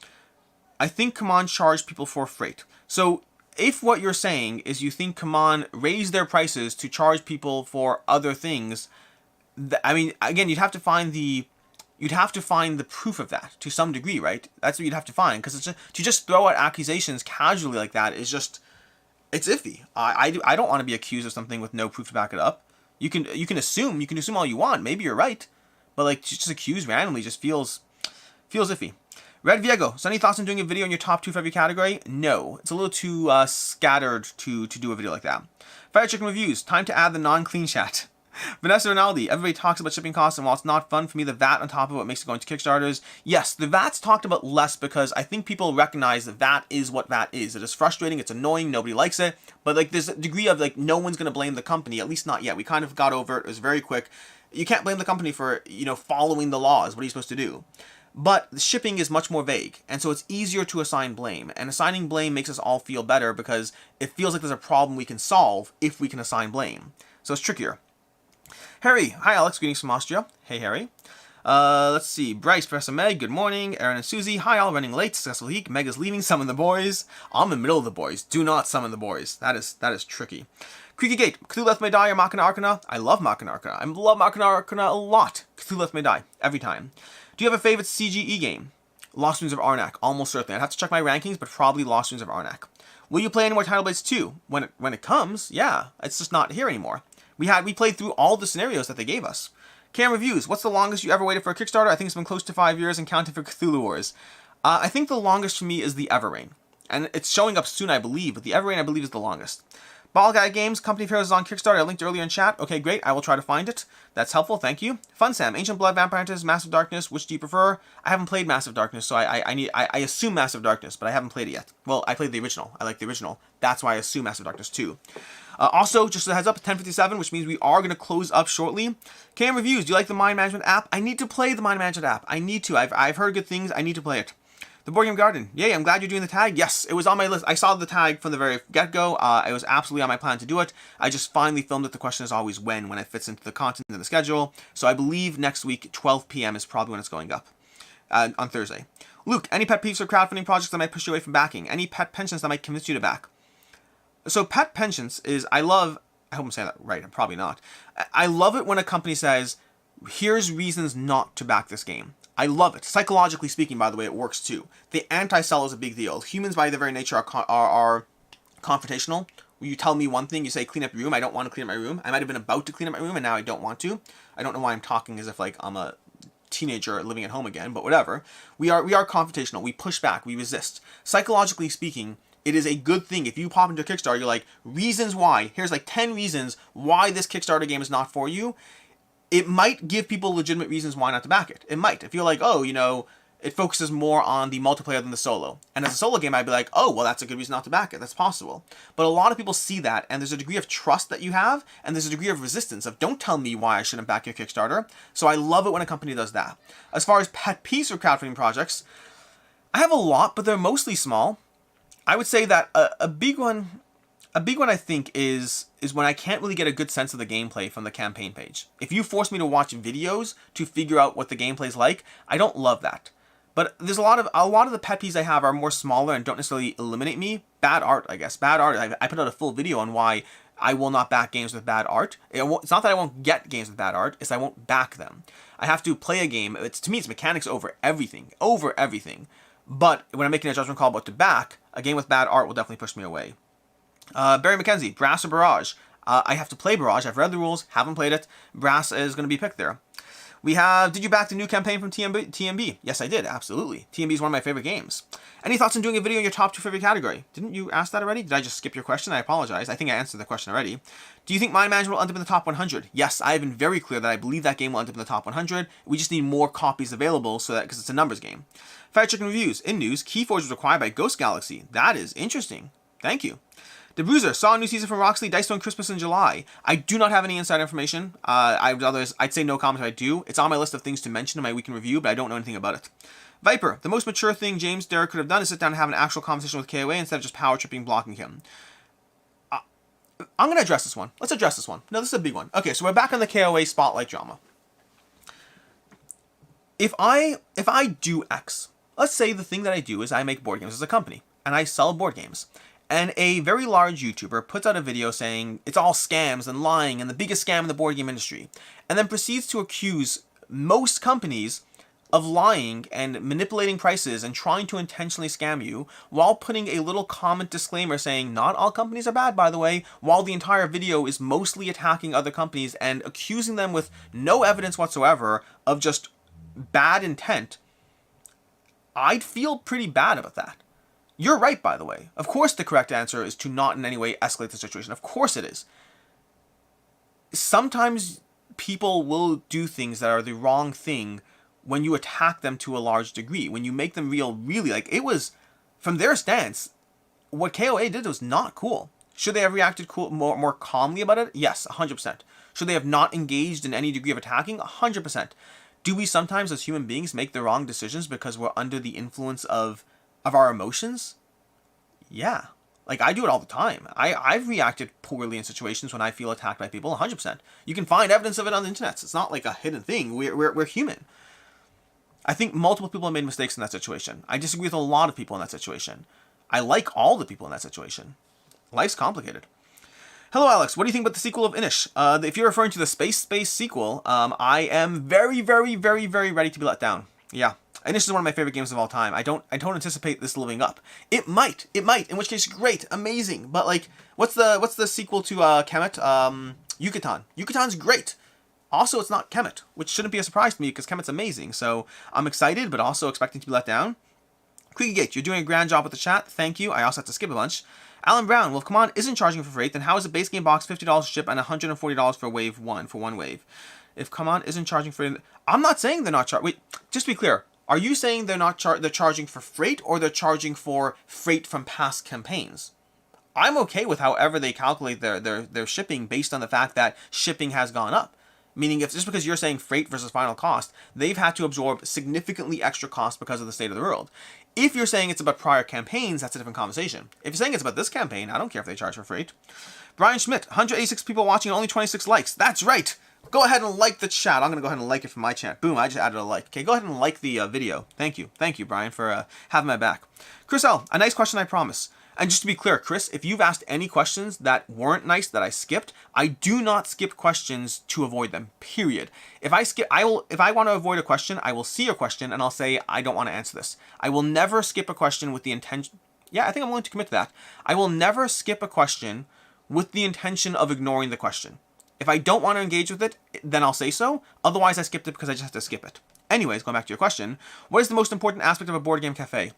I think Command charged people for freight. So if what you're saying is you think Command raised their prices to charge people for other things, I mean, again, you'd have to find the proof of that to some degree, right? That's what you'd have to find, because to just throw out accusations casually like that is just, it's iffy. I don't want to be accused of something with no proof to back it up. You can assume all you want. Maybe you're right, but like just accuse randomly just feels iffy. Red Viego, so any thoughts on doing a video on your top 2 for every category? No, it's a little too scattered to do a video like that. Fire Chicken Reviews, time to add the non-clean chat. Vanessa Rinaldi, everybody talks about shipping costs, and while it's not fun for me, the VAT on top of what makes it go into Kickstarters. Yes, the VAT's talked about less because I think people recognize that VAT is what VAT is. It is frustrating, it's annoying, nobody likes it, but like there's a degree of like no one's going to blame the company, at least not yet. We kind of got over it. It was very quick. You can't blame the company for, following the laws. What are you supposed to do? But the shipping is much more vague, and so it's easier to assign blame. And assigning blame makes us all feel better because it feels like there's a problem we can solve if we can assign blame. So it's trickier. Harry, hi Alex, greetings from Austria. Hey Harry. Let's see, Bryce, Professor Meg, good morning. Aaron and Susie, hi all, running late, successful week. Meg is leaving, summon the boys. I'm in the middle of the boys, do not summon the boys. That is tricky. Creaky Gate, Cthulhu Left May Die or Machina Arcana? I love Machina Arcana. I love Machina Arcana a lot. Cthulhu Left May Die, every time. Do you have a favorite CGE game? Lost Ruins of Arnak, almost certainly. I'd have to check my rankings, but probably Lost Ruins of Arnak. Will you play any more Tidal Blades 2? When it comes, yeah. It's just not here anymore. We played through all the scenarios that they gave us. Cam Reviews, what's the longest you ever waited for a Kickstarter? I think it's been close to 5 years and counting for Cthulhu Wars. I think the longest for me is the Everrain. And it's showing up soon, I believe, but the Everrain, I believe, is the longest. Ball Guy Games, Company Affairs is on Kickstarter. I linked earlier in chat. Okay, great. I will try to find it. That's helpful. Thank you. Fun Sam, Ancient Blood, Vampire Hunters, Massive Darkness. Which do you prefer? I haven't played Massive Darkness, so I assume Massive Darkness, but I haven't played it yet. Well, I played the original. I like the original. That's why I assume Massive Darkness 2. Also, just a heads up, 10:57, which means we are going to close up shortly. Cam Reviews, do you like the Mind Management app? I need to play the Mind Management app. I need to. I've heard good things. I need to play it. The Board Game Garden. Yay, I'm glad you're doing the tag. Yes, it was on my list. I saw the tag from the very get-go. It was absolutely on my plan to do it. I just finally filmed it. The question is always when it fits into the content and the schedule. So I believe next week, 12 p.m. is probably when it's going up. On Thursday. Luke, any pet peeves or crowdfunding projects that might push you away from backing? Any pet pensions that might convince you to back? So pet pensions is, I hope I'm saying that right, I'm probably not. I love it when a company says, here's reasons not to back this game. I love it. Psychologically speaking, by the way, it works too. The anti-sell is a big deal. Humans, by their very nature, are confrontational. When you tell me one thing, you say, clean up your room. I don't want to clean up my room. I might have been about to clean up my room, and now I don't want to. I don't know why I'm talking as if like I'm a teenager living at home again, but whatever. We are confrontational. We push back. We resist. Psychologically speaking, it is a good thing. If you pop into a Kickstarter, you're like, reasons why. Here's like 10 reasons why this Kickstarter game is not for you. It might give people legitimate reasons why not to back it. It might. If you're like, oh, it focuses more on the multiplayer than the solo. And as a solo game, I'd be like, oh, well, that's a good reason not to back it. That's possible. But a lot of people see that, and there's a degree of trust that you have, and there's a degree of resistance of, don't tell me why I shouldn't back your Kickstarter. So I love it when a company does that. As far as pet peeves or crowdfunding projects, I have a lot, but they're mostly small. I would say that a big one I think is when I can't really get a good sense of the gameplay from the campaign page. If you force me to watch videos to figure out what the gameplay is like, I don't love that. But there's a lot of the pet peeves I have are more smaller and don't necessarily eliminate me. Bad art, I guess. Bad art. I put out a full video on why I will not back games with bad art. It's not that I won't get games with bad art, it's I won't back them. I have to play a game. To me, it's mechanics over everything. Over everything. But when I'm making a judgment call about to back, a game with bad art will definitely push me away. Barry McKenzie, Brass or Barrage? I have to play Barrage. I've read the rules, haven't played it. Brass is going to be picked there. We have, did you back the new campaign from TMB? Yes, I did, absolutely. TMB is one of my favorite games. Any thoughts on doing a video in your top 2 favorite category? Didn't you ask that already? Did I just skip your question? I apologize. I think I answered the question already. Do you think Mind Management will end up in the top 100? Yes, I have been very clear that I believe that game will end up in the top 100. We just need more copies available so that, because it's a numbers game. Fire Chicken Reviews. In news, Keyforge was acquired by Ghost Galaxy. That is interesting. Thank you. The Bruiser saw a new season from Roxley, Dice Stone Christmas in July. I do not have any inside information. I'd say no comment if I do. It's on my list of things to mention in my week in review, but I don't know anything about it. Viper, the most mature thing James Derrick could have done is sit down and have an actual conversation with KOA instead of just power tripping blocking him. I'm going to address this one. Let's address this one. No, this is a big one. Okay, so we're back on the KOA spotlight drama. If I do X, let's say the thing that I do is I make board games as a company, and I sell board games. And a very large YouTuber puts out a video saying it's all scams and lying and the biggest scam in the board game industry, and then proceeds to accuse most companies of lying and manipulating prices and trying to intentionally scam you, while putting a little comment disclaimer saying not all companies are bad, by the way, while the entire video is mostly attacking other companies and accusing them with no evidence whatsoever of just bad intent. I'd feel pretty bad about that. You're right, by the way. Of course the correct answer is to not in any way escalate the situation. Of course it is. Sometimes people will do things that are the wrong thing when you attack them to a large degree. When you make them really, like, it was, from their stance, what KOA did was not cool. Should they have reacted more calmly about it? Yes, 100%. Should they have not engaged in any degree of attacking? 100%. Do we sometimes as human beings make the wrong decisions because we're under the influence of our emotions? Yeah. Like, I do it all the time. I've reacted poorly in situations when I feel attacked by people, 100%. You can find evidence of it on the internet. It's not like a hidden thing. We're human. I think multiple people have made mistakes in that situation. I disagree with a lot of people in that situation. I like all the people in that situation. Life's complicated. Hello, Alex. What do you think about the sequel of Inish? If you're referring to the Space sequel, I am very, very, very, very ready to be let down. Yeah. And this is one of my favorite games of all time. I don't anticipate this living up. It might, in which case, great, amazing. But like, what's the sequel to Kemet? Yucatan. Yucatan's great. Also, it's not Kemet, which shouldn't be a surprise to me because Kemet's amazing. So I'm excited, but also expecting to be let down. Creaky Gate, you're doing a grand job with the chat. Thank you. I also have to skip a bunch. Alan Brown, well, if Come On isn't charging for freight, then how is a base game box $50 ship and $140 for wave one, for one wave? If Come On isn't charging for, I'm not saying they're not charging. Wait, just to be clear. Are you saying they're charging for freight, or they're charging for freight from past campaigns? I'm okay with however they calculate their shipping based on the fact that shipping has gone up. Meaning, if just because you're saying freight versus final cost, they've had to absorb significantly extra cost because of the state of the world. If you're saying it's about prior campaigns, that's a different conversation. If you're saying it's about this campaign, I don't care if they charge for freight. Brian Schmidt, 186 people watching, only 26 likes. That's right. Go ahead and like the chat. I'm going to go ahead and like it from my chat. Boom, I just added a like. Okay, go ahead and like the video. Thank you. Thank you, Brian, for having my back. Chris L., a nice question, I promise. And just to be clear, Chris, if you've asked any questions that weren't nice that I skipped, I do not skip questions to avoid them, period. If I want to avoid a question, I will see a question and I'll say, I don't want to answer this. I will never skip a question with the intention... Yeah, I think I'm willing to commit to that. I will never skip a question with the intention of ignoring the question. If I don't want to engage with it, then I'll say so. Otherwise, I skipped it because I just have to skip it. Anyways, going back to your question, what is the most important aspect of a board game cafe?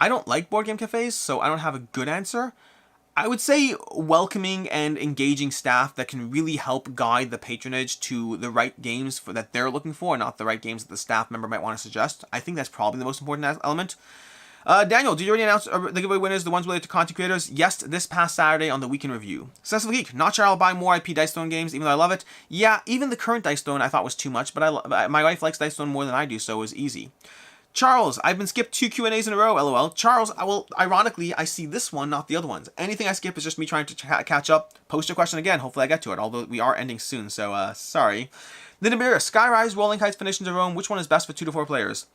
I don't like board game cafes, so I don't have a good answer. I would say welcoming and engaging staff that can really help guide the patronage to the right games that they're looking for, not the right games that the staff member might want to suggest. I think that's probably the most important element. Daniel, did you already announce the giveaway winners, the ones related to content creators? Yes, this past Saturday on the Week in Review. Successful Geek, not sure I'll buy more IP Dice Stone games, even though I love it. Yeah, even the current Dice Stone I thought was too much, but my wife likes Dice Stone more than I do, so it was easy. Charles, I've been skipped 2 Q&As in a row, lol. Charles, ironically, I see this one, not the other ones. Anything I skip is just me trying to catch up. Post your question again, hopefully I get to it, although we are ending soon, so sorry. Nidamira, Skyrise, Rolling Heights, Phoenicians of Rome, which one is best for 2 to 4 players?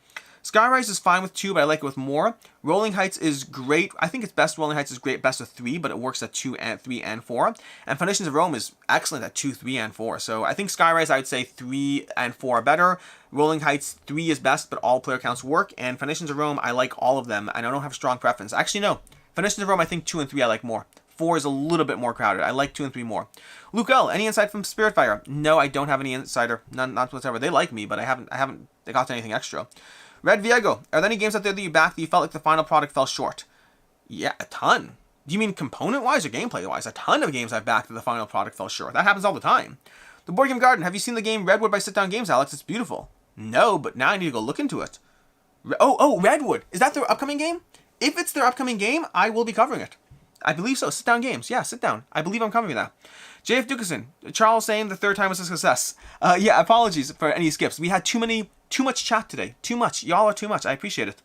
Skyrise is fine with 2, but I like it with more. Rolling Heights is great. I think it's best. Rolling Heights is great, best of 3, but it works at 2, and 3, and 4. And Foundations of Rome is excellent at 2, 3, and 4. So I think Skyrise, I would say 3 and 4 are better. Rolling Heights, 3 is best, but all player counts work. And Foundations of Rome, I like all of them, and I don't have strong preference. Actually, no. Foundations of Rome, I think 2 and 3 I like more. 4 is a little bit more crowded. I like 2 and 3 more. Luke L, any insight from Spiritfire? No, I don't have any insider. None, not whatsoever. They like me, but I haven't got anything extra. Red Viego, are there any games out there that you backed that you felt like the final product fell short? Yeah, a ton. Do you mean component-wise or gameplay-wise? A ton of games I've backed that the final product fell short. That happens all the time. The Board Game Garden, have you seen the game Redwood by Sit Down Games, Alex? It's beautiful. No, but now I need to go look into it. Oh, Redwood. Is that their upcoming game? If it's their upcoming game, I will be covering it. I believe so. Sit Down Games. Yeah, Sit Down. I believe I'm covering that. JF Dukeson, Charles saying the third time was a success. Yeah, apologies for any skips. We had too much chat today. Too much. Y'all are too much. I appreciate it.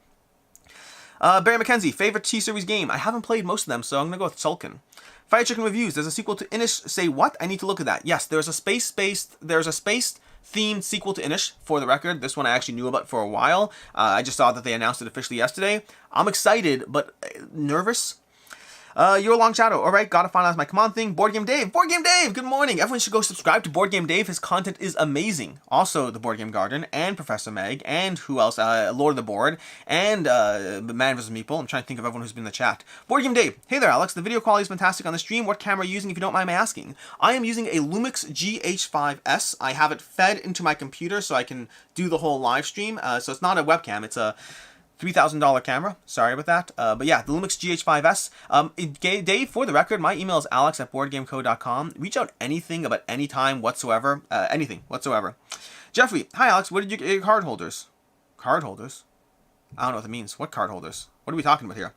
Barry McKenzie, favorite T-Series game? I haven't played most of them, so I'm going to go with Sulkin. Fire Chicken Reviews, there's a sequel to Inish. Say what? I need to look at that. Yes, there's a space-themed sequel to Inish, for the record. This one I actually knew about for a while. I just saw that they announced it officially yesterday. I'm excited, but nervous. Your Long Shadow. All right, gotta finalize my command thing. Board Game Dave. Board Game Dave, good morning. Everyone should go subscribe to Board Game Dave. His content is amazing. Also, the Board Game Garden and Professor Meg and who else? Lord of the Board and Man vs. Meeple. I'm trying to think of everyone who's been in the chat. Board Game Dave. Hey there, Alex. The video quality is fantastic on the stream. What camera are you using, if you don't mind me asking? I am using a Lumix GH5S. I have it fed into my computer so I can do the whole live stream. So it's not a webcam. It's a $3,000 camera. Sorry about that. But yeah, the Lumix GH5S. Dave, for the record, my email is alex@boardgameco.com. Reach out anything about any time whatsoever. Anything whatsoever. Jeffrey, hi Alex, where did you get your card holders? Card holders? I don't know what that means. What card holders? What are we talking about here?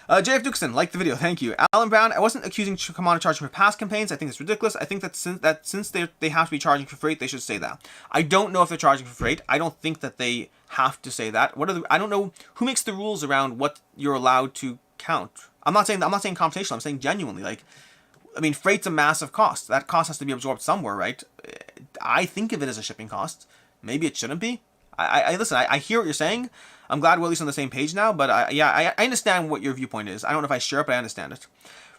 JF Dukeson, like the video, thank you. Alan Brown, I wasn't accusing Command of charging for past campaigns. I think it's ridiculous. I think that since they have to be charging for freight, they should say that. I don't know if they're charging for freight. I don't think that they have to say that. I don't know who makes the rules around what you're allowed to count. I'm not saying computational. I'm saying genuinely. Like, I mean, freight's a massive cost. That cost has to be absorbed somewhere, right? I think of it as a shipping cost. Maybe it shouldn't be. Listen, I hear what you're saying. I'm glad we're at least on the same page now, but I understand what your viewpoint is. I don't know if I share it, but I understand it.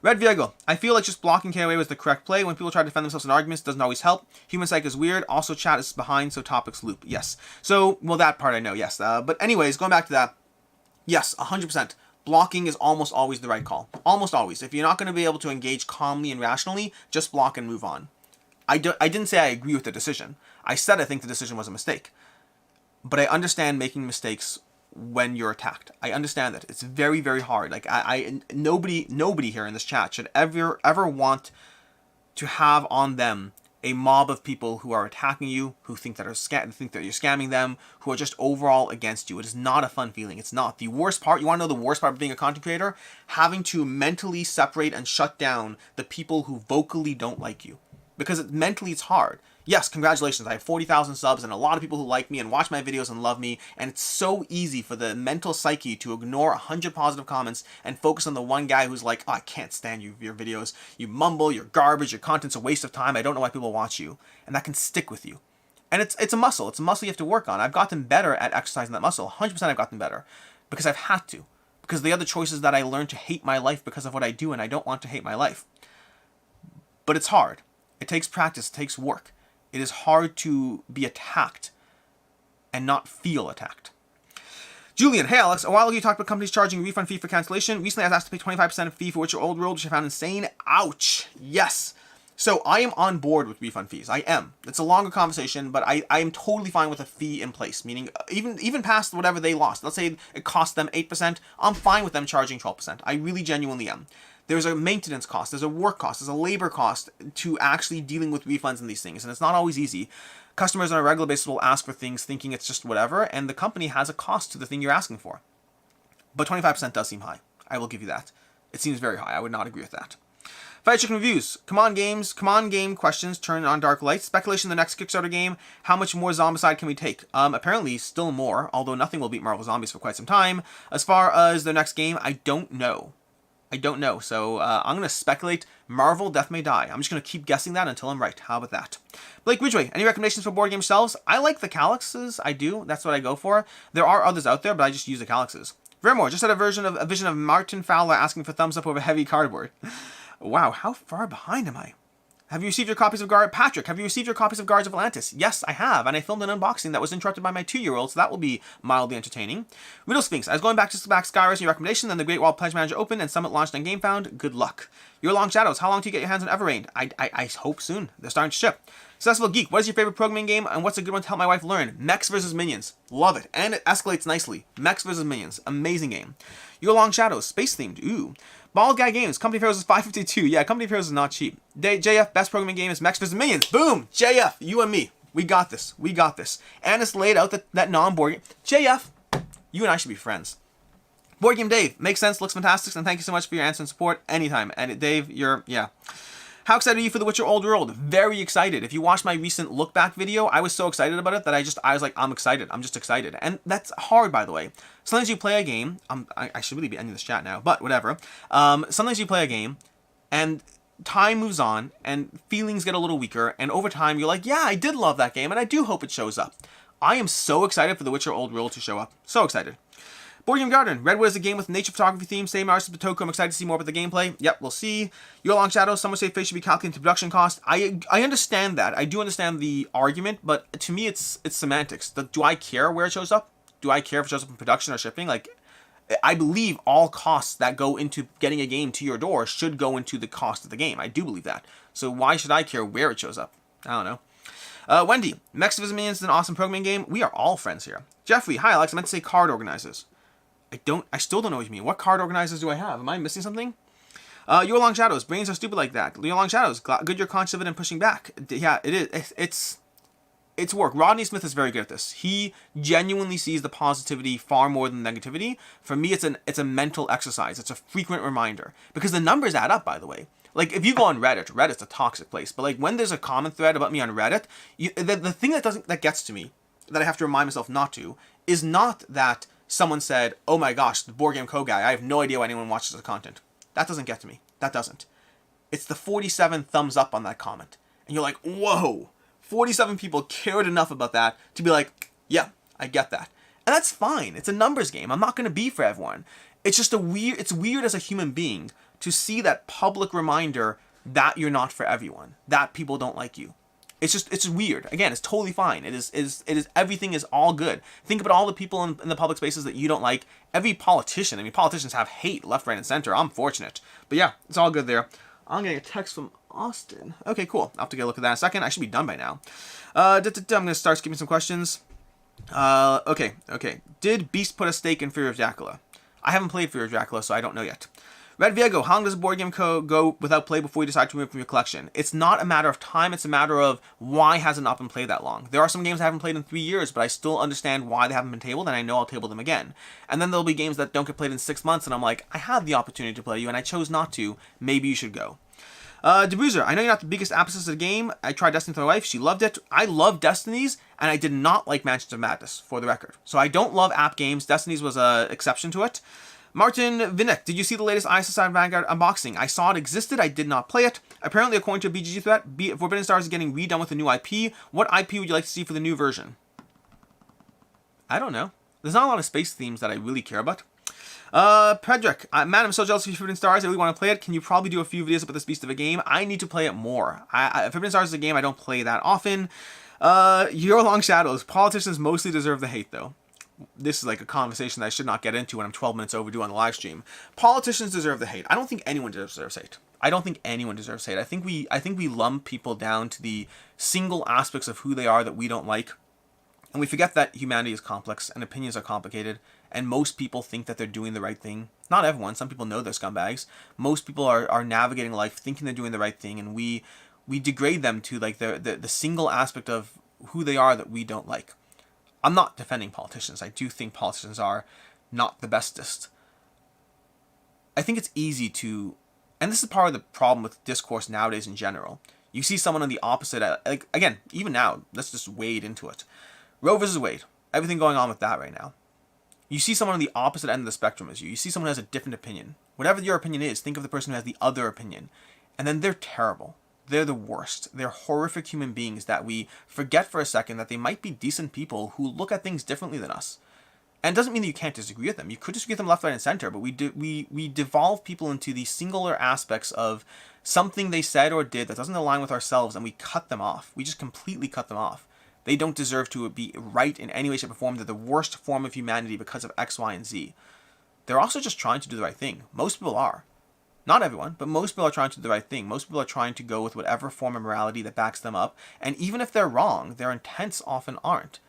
Red Viego, I feel like just blocking KOA was the correct play. When people try to defend themselves in arguments, it doesn't always help. Human psych is weird. Also, chat is behind, so topics loop. Yes. So, well, that part I know, yes. But anyways, going back to that, yes, 100%. Blocking is almost always the right call. Almost always. If you're not going to be able to engage calmly and rationally, just block and move on. I didn't say I agree with the decision. I said I think the decision was a mistake. But I understand making mistakes when you're attacked. I understand that. It's very, very hard. Like, nobody here in this chat should ever want to have on them a mob of people who are attacking you, who think that you're scamming them, who are just overall against you. It is not a fun feeling. It's not. The worst part, you want to know the worst part of being a content creator? Having to mentally separate and shut down the people who vocally don't like you. Because mentally it's hard. Yes, congratulations, I have 40,000 subs and a lot of people who like me and watch my videos and love me, and it's so easy for the mental psyche to ignore 100 positive comments and focus on the one guy who's like, oh, I can't stand your videos, you mumble, you're garbage, your content's a waste of time, I don't know why people watch you. And that can stick with you. And it's a muscle you have to work on. I've gotten better at exercising that muscle, 100% I've gotten better, because I've had to. Because the other choices that I learned to hate my life because of what I do, and I don't want to hate my life. But it's hard. It takes practice, it takes work. It is hard to be attacked and not feel attacked. Julian, hey Alex, a while ago you talked about companies charging a refund fee for cancellation. Recently I was asked to pay 25% of fee for Witcher Old World, which I found insane. Ouch. Yes. So I am on board with refund fees. I am. It's a longer conversation, but I am totally fine with a fee in place. Meaning, even past whatever they lost. Let's say it cost them 8%. I'm fine with them charging 12%. I really genuinely am. There's a maintenance cost, there's a work cost, there's a labor cost to actually dealing with refunds and these things, and it's not always easy. Customers on a regular basis will ask for things thinking it's just whatever, and the company has a cost to the thing you're asking for. But 25% does seem high. I will give you that. It seems very high. I would not agree with that. Fire Chicken Reviews. Come on game questions, turn on dark lights. Speculation the next Kickstarter game. How much more Zombicide can we take? Apparently still more, although nothing will beat Marvel Zombies for quite some time. As far as the next game, I don't know. So I'm going to speculate Marvel Death May Die. I'm just going to keep guessing that until I'm right. How about that? Blake Ridgway, any recommendations for board game shelves? I like the Calyxes. I do. That's what I go for. There are others out there, but I just use the Calyxes. Vermore, just had a vision of Martin Fowler asking for thumbs up over heavy cardboard. Wow, how far behind am I? Have you received your copies of Patrick, have you received your copies of Guards of Atlantis? Yes, I have, and I filmed an unboxing that was interrupted by my 2-year-old, so that will be mildly entertaining. Riddle Sphinx, I was going back to Skyrise and your recommendation, then the Great Wall Pledge Manager opened and Summit launched on GameFound. Good luck. Your Long Shadows, how long do you get your hands on Everrain? I hope soon. They're starting to ship. Successful Geek, what is your favorite programming game and what's a good one to help my wife learn? Mechs vs. Minions. Love it. And it escalates nicely. Mechs vs. Minions. Amazing game. Your Long Shadows, space themed. Ooh. Bald Guy Games, Company of Heroes is $5.52. Yeah, Company of Heroes is not cheap. JF, best programming game is Mechs vs. Minions. Boom! JF, you and me. We got this. We got this. And it's laid out that non-board game. JF, you and I should be friends. Board Game Dave, makes sense, looks fantastic, and thank you so much for your answer and support anytime. And Dave, yeah. How excited are you for The Witcher Old World? Very excited. If you watched my recent look back video, I was so excited about it that I was like, I'm excited. I'm just excited. And that's hard, by the way. Sometimes you play a game, I should really be ending this chat now, but whatever. Sometimes you play a game, and time moves on, and feelings get a little weaker, and over time you're like, yeah, I did love that game, and I do hope it shows up. I am so excited for The Witcher Old World to show up. So excited. Board Game Garden. Redwood is a game with nature photography theme. Same artist as Batoku. I'm excited to see more about the gameplay. Yep, we'll see. Your Long Shadows. Some would say face should be calculated to production cost. I understand that. I do understand the argument, but to me it's semantics. Do I care where it shows up? Do I care if it shows up in production or shipping? Like, I believe all costs that go into getting a game to your door should go into the cost of the game. I do believe that. So why should I care where it shows up? I don't know. Wendy, Mechs vs. Minions is an awesome programming game. We are all friends here. Jeffrey, hi Alex, I meant to say card organizers. I still don't know what you mean. What card organizers do I have? Am I missing something? Your Long Shadows, brains are stupid like that. Your Long Shadows, good you're conscious of it and pushing back. Yeah, it is. It's work. Rodney Smith is very good at this. He genuinely sees the positivity far more than negativity. For me, it's a mental exercise. It's a frequent reminder. Because the numbers add up, by the way. Like, if you go on Reddit, Reddit's a toxic place. But, like, when there's a common thread about me on Reddit, the thing that gets to me, that I have to remind myself not to, is not that someone said, oh my gosh, the BoardGameCo guy, I have no idea why anyone watches the content. That doesn't get to me. That doesn't. It's the 47 thumbs up on that comment. And you're like, whoa, 47 people cared enough about that to be like, yeah, I get that. And that's fine. It's a numbers game. I'm not going to be for everyone. It's just it's weird as a human being to see that public reminder that you're not for everyone, that people don't like you. It's weird. Again, it's totally fine. It is everything is all good. Think about all the people in the public spaces that you don't like. Every politician. I mean, politicians have hate left, right, and center. I'm fortunate. But yeah, it's all good there. I'm getting a text from Austin. Okay, cool. I'll have to get a look at that in a second. I should be done by now. I'm going to start skipping some questions. Okay. Did Beast put a stake in Fear of Dracula? I haven't played Fear of Dracula, so I don't know yet. Red Viego, how long does BoardGameCo go without play before you decide to remove it from your collection? It's not a matter of time, it's a matter of why has it not been played that long. There are some games I haven't played in 3 years, but I still understand why they haven't been tabled, and I know I'll table them again. And then there'll be games that don't get played in 6 months, and I'm like, I had the opportunity to play you, and I chose not to. Maybe you should go. DeBruiser, I know you're not the biggest apologist of the game. I tried Destiny with my wife. She loved it. I love Destinies, and I did not like Mansions of Madness, for the record. So I don't love app games. Destinies was an exception to it. Martin Vinek, did you see the latest ISSI Vanguard unboxing? I saw it existed, I did not play it. Apparently, according to a BGG threat, Forbidden Stars is getting redone with a new IP. What IP would you like to see for the new version? I don't know. There's not a lot of space themes that I really care about. Pedrick, man, I'm so jealous of Forbidden Stars. I really want to play it. Can you probably do a few videos about this beast of a game? I need to play it more. Forbidden Stars is a game I don't play that often. Your Long Shadows. Politicians mostly deserve the hate, though. This is like a conversation that I should not get into when I'm 12 minutes overdue on the live stream. Politicians deserve the hate. I don't think anyone deserves hate. I don't think anyone deserves hate. I think we lump people down to the single aspects of who they are that we don't like. And we forget that humanity is complex and opinions are complicated. And most people think that they're doing the right thing. Not everyone. Some people know they're scumbags. Most people are navigating life thinking they're doing the right thing. And we degrade them to like the single aspect of who they are that we don't like. I'm not defending politicians. I do think politicians are not the bestest. I think it's easy to, and this is part of the problem with discourse nowadays in general. You see someone on the opposite, like, again, even now, let's just wade into it. Roe versus Wade. Everything going on with that right now. You see someone on the opposite end of the spectrum as you. You see someone who has a different opinion. Whatever your opinion is, think of the person who has the other opinion. And then they're terrible. They're the worst. They're horrific human beings that we forget for a second that they might be decent people who look at things differently than us. And it doesn't mean that you can't disagree with them. You could disagree with them left, right, and center, but we devolve people into these singular aspects of something they said or did that doesn't align with ourselves, and we cut them off. We just completely cut them off. They don't deserve to be right in any way, shape, or form. They're the worst form of humanity because of X, Y, and Z. They're also just trying to do the right thing. Most people are. Not everyone, but most people are trying to do the right thing. Most people are trying to go with whatever form of morality that backs them up. And even if they're wrong, their intents often aren't.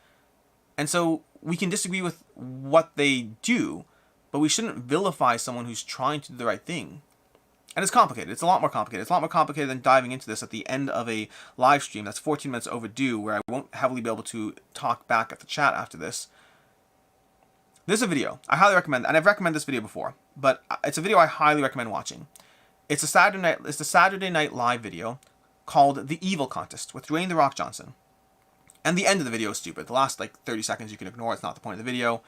And so we can disagree with what they do, but we shouldn't vilify someone who's trying to do the right thing. And it's complicated. It's a lot more complicated. It's a lot more complicated than diving into this at the end of a live stream that's 14 minutes overdue, where I won't heavily be able to talk back at the chat after this. There's a video I highly recommend, and I've recommended this video before, but it's a video I highly recommend watching. It's a Saturday Night Live video called The Evil Contest with Dwayne "The Rock" Johnson. And the end of the video is stupid. The last 30 seconds you can ignore. It's not the point of the video.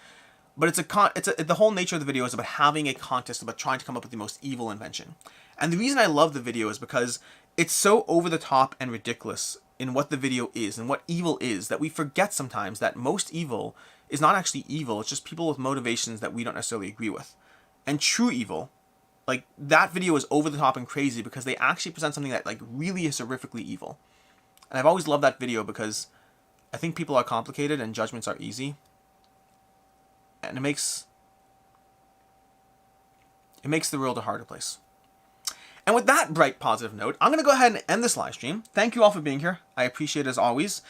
But the whole nature of the video is about having a contest, about trying to come up with the most evil invention. And the reason I love the video is because it's so over the top and ridiculous in what the video is and what evil is that we forget sometimes that most evil is not actually evil. It's just people with motivations that we don't necessarily agree with. And true evil, that video is over the top and crazy because they actually present something that really is horrifically evil. And I've always loved that video because I think people are complicated and judgments are easy. And it makes the world a harder place. And with that bright, positive note, I'm going to go ahead and end this live stream. Thank you all for being here. I appreciate it as always.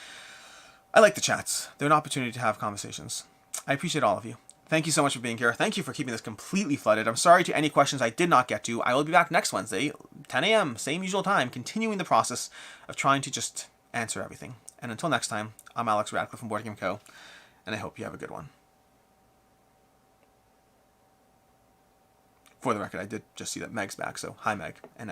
I like the chats. They're an opportunity to have conversations. I appreciate all of you. Thank you so much for being here. Thank you for keeping this completely flooded. I'm sorry to any questions I did not get to. I will be back next Wednesday, 10 a.m., same usual time, continuing the process of trying to just answer everything. And until next time, I'm Alex Radcliffe from BoardGameCo, and I hope you have a good one. For the record, I did just see that Meg's back, so hi Meg, and